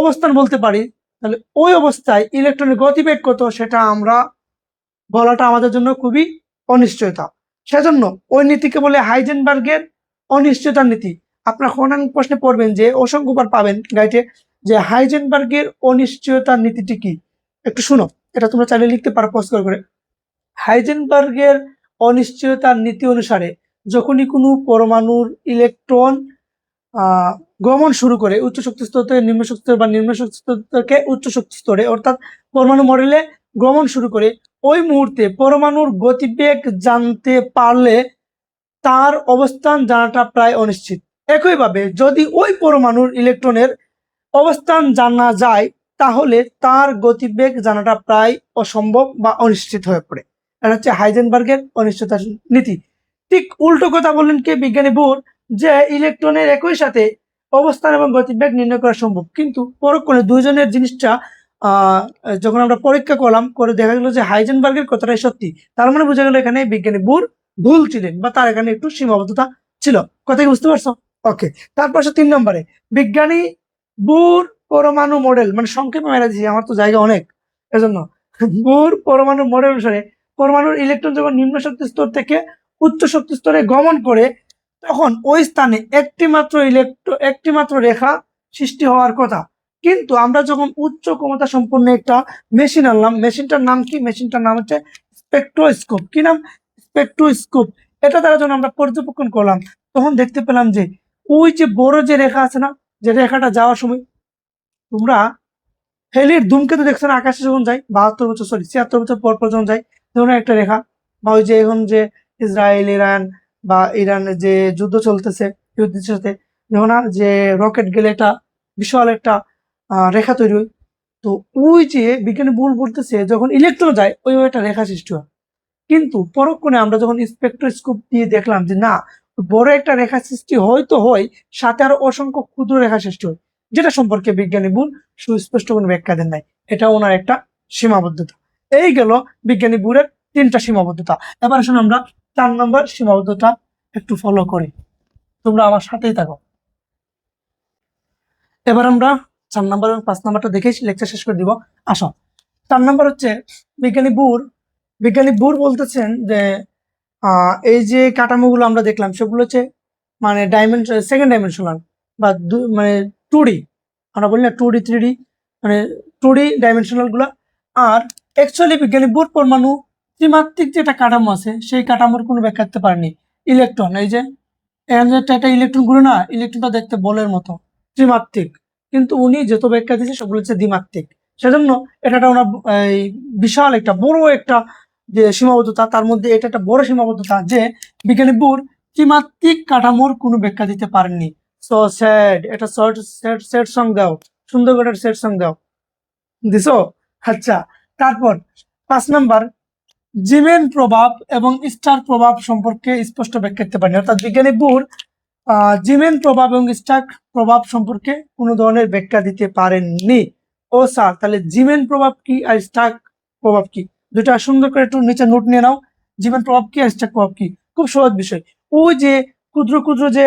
S1: অবস্থান বলতে পারি, তাহলে ওই অবস্থায় ইলেকট্রনের গতিবেগ কত সেটা আমরা বলাটা আমাদের জন্য খুবই অনিশ্চয়তা। সেজন্য ওই নীতিকে বলে হাইজেনবার্গের অনিশ্চয়তার নীতি। আপনারা কোন প্রশ্নে পড়বেন যে অসংখ্যবার পাবেন গাইডে, যে হাইজেনবার্গের অনিশ্চয়তার নীতিটি কি, একটু শুনো, এটা তোমরা চাইলে লিখতে পারো পজ করে। হাইজেনবার্গের অনিশ্চয়তার নীতি অনুসারে যখনই কোনো পরমাণুর ইলেকট্রন গমন শুরু করে উচ্চ শক্তি স্তর থেকে নিম্ন শক্তি স্তর বা নিম্ন শক্তি স্তর থেকে উচ্চ শক্তি স্তরে, অর্থাৎ পরমাণু মডেলে গমন শুরু করে, ওই মুহূর্তে পরমাণুর গতিবেগ জানতে পারলে তার অবস্থান জানাটা প্রায় অনিশ্চিত। একইভাবে যদি ওই পরমাণুর ইলেকট্রনের অবস্থান জানা যায় তাহলে তার গতিবেগ জানাটা প্রায় অসম্ভব বা অনিশ্চিত হয়ে পড়ে। এটা হচ্ছে হাইজেনবার্গের অনিশ্চয়তার নীতি। ঠিক উল্টো কথা বললেন কে? বিজ্ঞানী বোর, যে ইলেকট্রনের একই সাথে অবস্থান এবং গতিবেগ নির্ণয় করা সম্ভব, কিন্তু পরক্ষণে দুইজনের জিনিসটা আহ যখন আমরা পরীক্ষা করলাম করে দেখা গেল যে হাইজেনবার্গের কথাটাই সত্যি, তার মানে বোঝা গেল এখানে বিজ্ঞানী বুর ভুল ছিলেন বা তার এখানে একটু সীমাবদ্ধতা ছিল। কথা কি বুঝতে পারছো? ওকে, তারপর 3 নম্বরে বিজ্ঞানী বুর পরমাণু মডেল, মানে সংক্ষেপে মেলা দিচ্ছি, আমার তো জায়গা অনেক, এজন্য বুর পরমাণু মডেল অনুসারে পরমাণুর ইলেকট্রন যখন নিম্ন শক্তি স্তর থেকে উচ্চ শক্তি স্তরে গমন করে তখন ওই স্থানে একটি মাত্র রেখা সৃষ্টি হওয়ার কথা। কিন্তু আমরা যখন উচ্চ ক্ষমতা সম্পন্ন একটা মেশিন আনলাম, মেশিনটার নাম কি? মেশিনটার নাম হচ্ছে স্পেকট্রোস্কোপ। কি নাম? স্পেকট্রোস্কোপ। এটা দ্বারা যখন আমরা পর্যবেক্ষণ করলাম তখন দেখতে পেলাম যে ওই যে বড় যে রেখা আছে না, যে রেখাটা যাওয়ার সময় তোমরা হেলির ধূমকেতু দেখছো না, আকাশে যখন যায় 72 বছর, সরি 76 বছর পর পর যখন যায়, যেমন একটা রেখা, বা ওই যে এখন যে ইসরায়েল ইরান বা ইরানের যে যুদ্ধ চলতেছে, যুদ্ধের সাথে যখন যে রকেট গেলে একটা বিশাল একটা রেখা তৈরি হয়। তো ওই যে বিজ্ঞানী ভুল বলতেছে যখন ইলেকট্রন যায় ওই একটা রেখা সৃষ্টি হয়। কিন্তু পরক্ষণে আমরা যখন স্পেকট্রোস্কোপ দিয়ে দেখলাম যে না, বড় একটা রেখা সৃষ্টি হয়তো হয়, সাথে আরো অসংখ্য ক্ষুদ্র রেখা সৃষ্টি হয়, যেটা সম্পর্কে বিজ্ঞানী ভুল সুস্পষ্ট কোনো ব্যাখ্যা দেন নাই। এটা ওনার একটা সীমাবদ্ধতা। এই গেল বিজ্ঞানী ভুলের 3টা সীমাবদ্ধতা। এবার আসুন আমরা 4 নম্বর সীমাবদ্ধতা একটু ফলো করি, তোমরা আমার সাথেই থাকো। এবার আমরা 4 নম্বর এবং 5 নম্বরটা দেখেই লেকচার শেষ করে দিব। আসো, 4 নম্বর হচ্ছে বিজ্ঞানী বুর বলতেছেন যে এই যে কাঠামোগুলো আমরা দেখলাম সেগুলো হচ্ছে মানে সেকেন্ড ডাইমেনশনাল বা মানে 2D, আমরা বলি না 2D 3D, মানে 2D ডাইমেনশনাল গুলা। আর অ্যাকচুয়ালি বিজ্ঞানী বুর পরমাণু ত্রিমাত্রিক যেটা কাঠামো আছে সেই কাঠামোর কোনো ব্যাখ্যা করতে পারেনি। ইলেকট্রন, এই যে এখানে যে একটা ইলেকট্রন গুলো না, ইলেকট্রনটা দেখতে বলের মতো, ত্রিমাত্রিক, কিন্তু উনি যত ব্যাখ্যা দিয়েছে সেগুলো হচ্ছে দ্বিমাত্রিক। সেজন্য এটা ওনার এই বিশাল একটা বড় একটা যে সীমাবদ্ধতা, তার মধ্যে এটা একটা বড় সীমাবদ্ধতা যে বিজ্ঞানী বুর ত্রিমাত্রিক কাঠামোর কোনো ব্যাখ্যা দিতে পারেননি। সো স্যাড, এটা শর্ট সেট সং দাও, সুন্দর করে সেট সং দাও, দিছো? আচ্ছা, তারপর 5 নম্বর জিমেন প্রভাব এবং স্টার প্রভাব সম্পর্কে স্পষ্ট ব্যাখ্যা করতে পারেনি। অর্থাৎ বিজ্ঞানী বুর জিমেন প্রভাব এবং স্টার প্রভাব সম্পর্কে কোনো ধরনের ব্যাখ্যা দিতে পারেননি। ও স্যার, তাহলে জিমেন প্রভাব কি আর স্টার প্রভাব কি? দুটা সুন্দর করে একটু নিচে নোট নিয়ে নাও। জিমেন প্রভাব কি আর স্টার প্রভাব কি? খুব সহজ বিষয়। ওই যে ক্ষুদ্র ক্ষুদ্র যে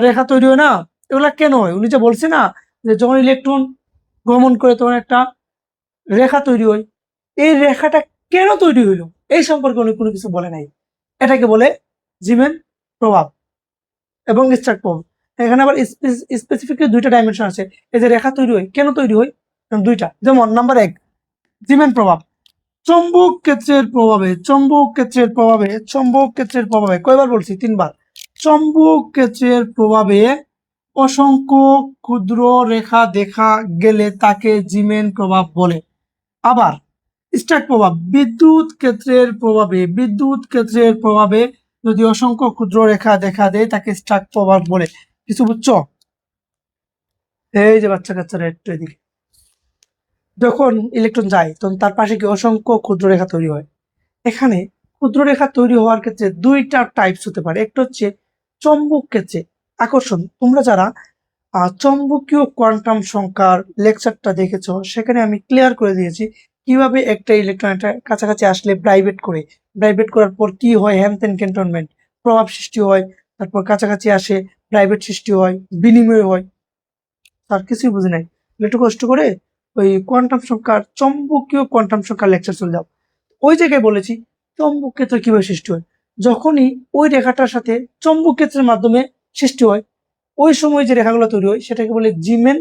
S1: রেখা তৈরি হয় না, এগুলা কেন হয়? উনি যে বলছে না যে যখন ইলেকট্রন ভ্রমণ করে তখন একটা রেখা তৈরি হয়, এই রেখাটা কেন তৈরি হইলো এই সম্পর্কে উনি কোনো কিছু বলে নাই। এটাকে বলে জিমেন প্রভাব এবং স্টার প্রভাব। এখানে আবার স্পেসিফিকলি 2টা ডাইমেনশন আছে। এই যে রেখা তৈরি হয় কেন তৈরি হয়? দুইটা। যেমন নাম্বার 1 জিমেন প্রভাব, চৌম্বক ক্ষেত্রের প্রভাবে কয়বার বলছি? 3বার। চৌম্বক ক্ষেত্রের প্রভাবে অসংখ্য ক্ষুদ্র রেখা দেখা গেলে তাকে জিমেন প্রভাব বলে। আবার স্ট্যাক প্রভাব, বিদ্যুৎ ক্ষেত্রের প্রভাবে যদি অসংখ্য ক্ষুদ্র রেখা দেখা দেয় তাকে স্ট্যাক প্রভাব বলে। কিছু বুঝছো? এই যে বাচ্চা কাচ্চারা একটু এদিকে, যখন ইলেকট্রন যায় তখন তার পাশে কি অসংখ্য ক্ষুদ্র রেখা তৈরি হয়। এখানে ক্ষুদ্র রেখা তৈরি হওয়ার ক্ষেত্রে 2টা টাইপস হতে পারে। একটা হচ্ছে চৌম্বক ক্ষেত্রে আকর্ষণ। তোমরা যারা চৌম্বকীয় কোয়ান্টাম সংখ্যার লেকচারটা দেখেছো সেখানে আমি ক্লিয়ার করে দিয়েছি কিভাবে একটা ইলেকট্রন একটা কাছাকাছি আসলে ভাইব্রেট করার পর কি হয়, হ্যামতেন ক্যান্টনমেন্ট প্রভাব সৃষ্টি হয়, তারপর কাছাকাছি আসে ভাইব্রেট সৃষ্টি হয়, বিনিময় হয়। তার কিছুই বুঝি নাই, একটু কষ্ট করে ওই চৌম্বকীয় কোয়ান্টাম সংখ্যার লেকচার চলে যাও। ওই জায়গায় বলেছি চৌম্বক ক্ষেত্র কিভাবে সৃষ্টি হয়। যখনই ওই রেখাটার সাথে চৌম্বক ক্ষেত্রের মাধ্যমে সৃষ্টি হয়, ওই সময় যে রেখাগুলো তৈরি হয় সেটাকে বলে জিমেন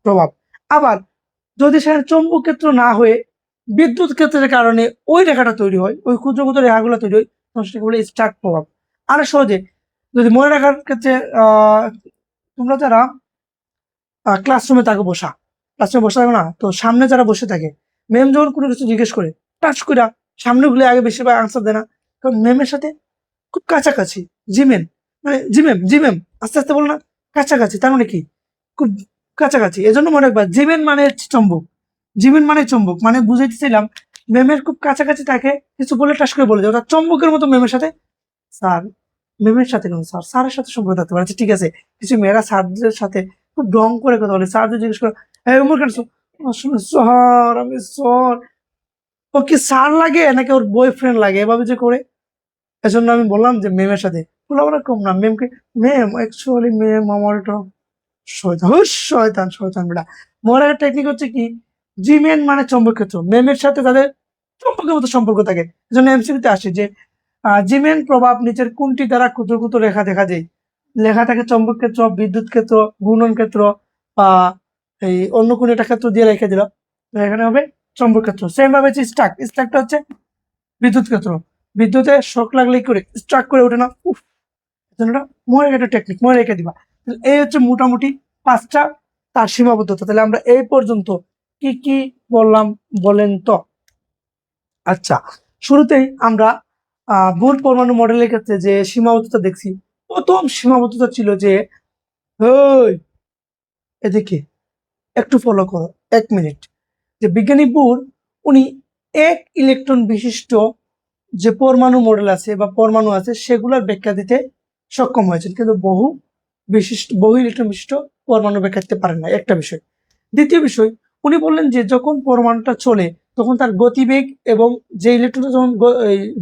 S1: প্রভাব। আবার যদি সেখানে চৌম্বক ক্ষেত্র না হয়ে বিদ্যুৎ ক্ষেত্রের কারণে ওই রেখাটা তৈরি হয়, ওই ক্ষুদ্র ক্ষুদ্র রেখাগুলো তৈরি হয়, তখন সেটাকে বলে স্টার্ক প্রভাব। আর সহজে যদি মনে রাখার ক্ষেত্রে তোমরা যারা ক্লাসরুমে থাকো, ক্লাসরুমে বসা থাকো না, তো সামনে যারা বসে থাকে, ম্যাম যখন কোনো কিছু জিজ্ঞেস করে টাচ করে সামনে গুলো আগে বেশিরভাগ আনসার দেয় না, কারণ ম্যামের সাথে খুব কাছাকাছি। জিমেন মানে জিমেম আস্তে আস্তে বলো না, কাছাকাছি, তার মানে কি খুব কাছাকাছি। এজন্য মনে রাখবা জিমেন মানে হচ্ছে চম্বক, জিমেন মানে চম্বক, মানে বুঝাইতেছিলাম ম্যামের খুব কাছাকাছি থাকে, কিছু বলে টাস করে বলে যায়, ওটা চম্বকের মতো ম্যামের সাথে। স্যার ম্যামের সাথে কেন স্যার, স্যারের সাথে সম্পর্ক থাকতে পারে। আচ্ছা ঠিক আছে, কিছু মেয়েরা স্যারদের সাথে খুব ঢং করে কথা বলে, স্যারদের জিজ্ঞেস করে এই অমর কেন আসলে স্যার আমি স্যার, ও কি স্যার লাগে নাকি ওর বয়ফ্রেন্ড লাগে এভাবে যে করে? এজন্য আমি বললাম যে মেমের সাথে, বলে আমরা কম না মেমকে, মেম অ্যাকচুয়ালি মেম আমার এটা শয়তান, হুস শয়তান শয়তান বেটা। মোর একটা টেকনিক হচ্ছে কি, জিমেন মানে চৌম্বক ক্ষেত্র, মেমের সাথে তাদের চৌম্বকের মতো সম্পর্ক থাকে। এজন্য এমসিকিউতে আসে যে জিমেন প্রভাব নিচের কোনটি দ্বারা ক্ষুদ্র ক্ষুদ্র রেখা দেখা যায়? লেখা থাকে চৌম্বক ক্ষেত্র, বিদ্যুৎ ক্ষেত্র, ঘূর্ণন ক্ষেত্র, বা এই অন্য কোনো একটা ক্ষেত্র দিয়ে রেখে দিল। তো এখানে হবে চৌম্বক ক্ষেত্র। সেম ভাবে হচ্ছে স্টাক, স্টাকটা হচ্ছে বিদ্যুৎ ক্ষেত্র, বিদ্যুতে শক লাগলেই করে স্ট্রাক করে ওঠে না, উফ। এটা মনে একটা টেকনিক মনে রেখে দিবা। তাহলে এই হচ্ছে মোটামুটি 5টা তার সীমাবদ্ধতা। তাহলে আমরা এই পর্যন্ত কি কি বললাম বলেন তো? আচ্ছা, শুরুতেই আমরা বোর পরমাণু মডেলের ক্ষেত্রে যে সীমাবদ্ধতা দেখছি, প্রথম সীমাবদ্ধতা ছিল যে ওই এদিকে একটু ফলো করো 1 মিনিট, যে বিজ্ঞানী বোর উনি 1 ইলেকট্রন বিশিষ্ট যে পরমাণু মডেল আছে বা পরমাণু আছে সেগুলোর ব্যাখ্যা দিতে সক্ষম হয়েছেন, কিন্তু বহু ইলেকট্রন বিশিষ্ট পরমাণু ব্যাখ্যা দিতে পারেন না, একটা বিষয়। দ্বিতীয় বিষয়, উনি বললেন যে যখন পরমাণুটা চলে তখন তার গতিবেগ এবং যে ইলেকট্রনটা যখন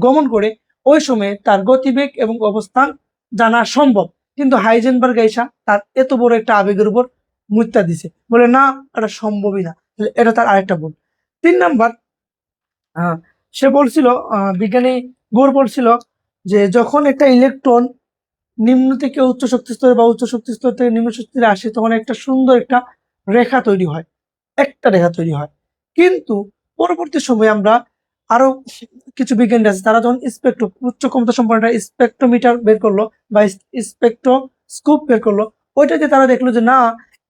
S1: গমন করে ওই সময়ে তার গতিবেগ এবং অবস্থান জানা সম্ভব, কিন্তু হাইজেনবার্গ আইসা তার এত বড় একটা আবেগের উপর মুত্যা দিছে, বলে না এটা সম্ভবই না। তাহলে এটা তার আরেকটা ভুল। 3 নাম্বার, সে বলছিল, বিজ্ঞানী বোর বলছিল যে যখন একটা ইলেকট্রন নিম্ন থেকে উচ্চ শক্তি স্তরে বা উচ্চ শক্তি স্তর থেকে নিম্ন শক্তি স্তরে আসে তখন একটা সুন্দর একটা রেখা তৈরি হয়, একটা রেখা তৈরি হয়। কিন্তু পরবর্তী সময়ে আমরা আরো কিছু বিজ্ঞানী আছে, তারা যখন উচ্চ ক্ষমতা সম্পন্ন একটা স্পেকট্রোমিটার বের করলো বা স্পেকট্রোস্কোপ বের করলো, ওইটাতে তারা দেখলো যে না,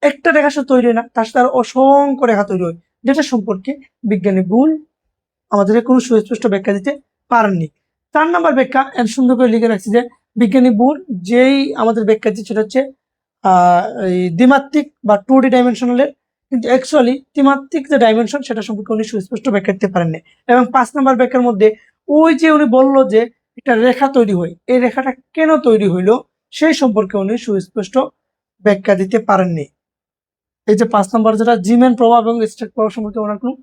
S1: একটা রেখা শুধু তৈরি হয় না, তার সাথে আরো অসংখ্য রেখা তৈরি হয়, যেটা সম্পর্কে বিজ্ঞানী ভুল আমাদেরকে কোনো সুস্পষ্ট ব্যাখ্যা দিতে পারেননি। 4 নাম্বার ব্যাখ্যা সুন্দর করে লিখে রাখছি যে বিজ্ঞানী বোর যেই আমাদের ব্যাখ্যা দিচ্ছে সেটা হচ্ছে এই দ্বিমাত্রিক বা 2D ডাইমেনশনালের, কিন্তু অ্যাকচুয়ালি ত্রিমাত্রিক যে ডাইমেনশন সেটা সম্পর্কে উনি সুস্পষ্ট ব্যাখ্যা দিতে পারেননি। এবং 5 নাম্বার ব্যাখ্যার মধ্যে ওই যে উনি বলল যে একটা রেখা তৈরি হয়, এই রেখাটা কেন তৈরি হইলো সেই সম্পর্কে উনি সুস্পষ্ট ব্যাখ্যা দিতে পারেননি। এই যে 5 নাম্বার যেটা জিমেন প্রভাব এবং স্ট্যাক প্রভাব সম্পর্কে ওনার কোনো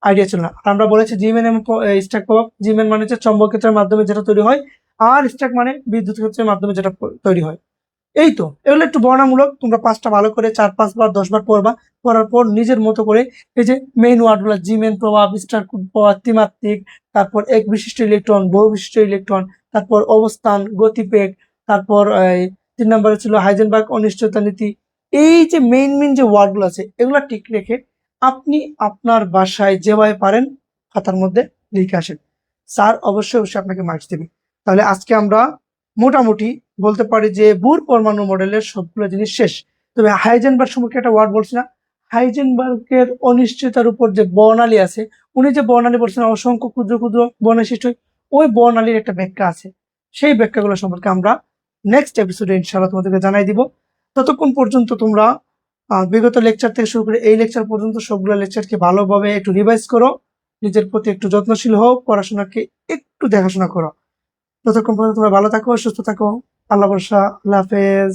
S1: আইডিয়া ছিল না। আর আমরা বলেছি জিমেন এবং স্ট্যাক প্রভাব, জিমেন মানে হচ্ছে চৌম্বক ক্ষেত্রের মাধ্যমে যেটা তৈরি হয়, আর স্ট্যাক মানে বিদ্যুৎ ক্ষেত্রের মাধ্যমে যেটা তৈরি হয়। এই তো এগুলো একটু বর্ণনামূলক, তোমরা 5টা ভালো করে 4-5 বার 10 বার পড়বা, পড়ার পর নিজের মতো করে এই যে মেইন ওয়ার্ডগুলো জিমেন প্রভাব, স্টার প্রভাব, ত্রিমাত্রিক, তারপর এক বিশিষ্ট ইলেকট্রন, বহু বিশিষ্ট ইলেকট্রন, তারপর অবস্থান, গতিবেগ, তারপর 3 নম্বরে ছিল হাইজেনবার্গ অনিশ্চয়তা নীতি। এই যে মেইন যে ওয়ার্ডগুলো আছে এগুলো ঠিক রেখে আপনি আপনার বাসায় যেভাবে পারেন খাতার মধ্যে লিখে আসেন, স্যার অবশ্যই অবশ্যই আপনাকে মার্কস দেবে। তাহলে আজকে আমরা মোটামুটি বলতে পারি যে বুর পরমাণু মডেলের সবগুলো জিনিস শেষ। তবে হাইজেনবার্গ সম্পর্কে একটা ওয়ার্ড বলছি না, হাইজেনবার্গের অনিশ্চয়তার উপর যে বর্ণালী আছে, উনি যে বর্ণালী বলছেন অসংখ্য ক্ষুদ্র ক্ষুদ্র বর্ণের সৃষ্টি হয়, ওই বর্ণালীর একটা ব্যাখ্যা আছে। সেই ব্যাখ্যাগুলো সম্পর্কে আমরা নেক্সট এপিসোডে ইনশাআল্লাহ তোমাদেরকে জানাই দিব। ততক্ষণ পর্যন্ত তোমরা বিগত লেকচার থেকে শুরু করে এই লেকচার পর্যন্ত সবগুলো লেকচারকে ভালোভাবে একটু রিভাইজ করো, নিজের প্রতি একটু যত্নশীল হও, পড়াশোনাকে একটু দেখাশোনা করো। ততক্ষণ পর্যন্ত তোমরা ভালো থাকো, সুস্থ থাকো। আল্লাহ ভরসা, আল্লাহ হাফেজ।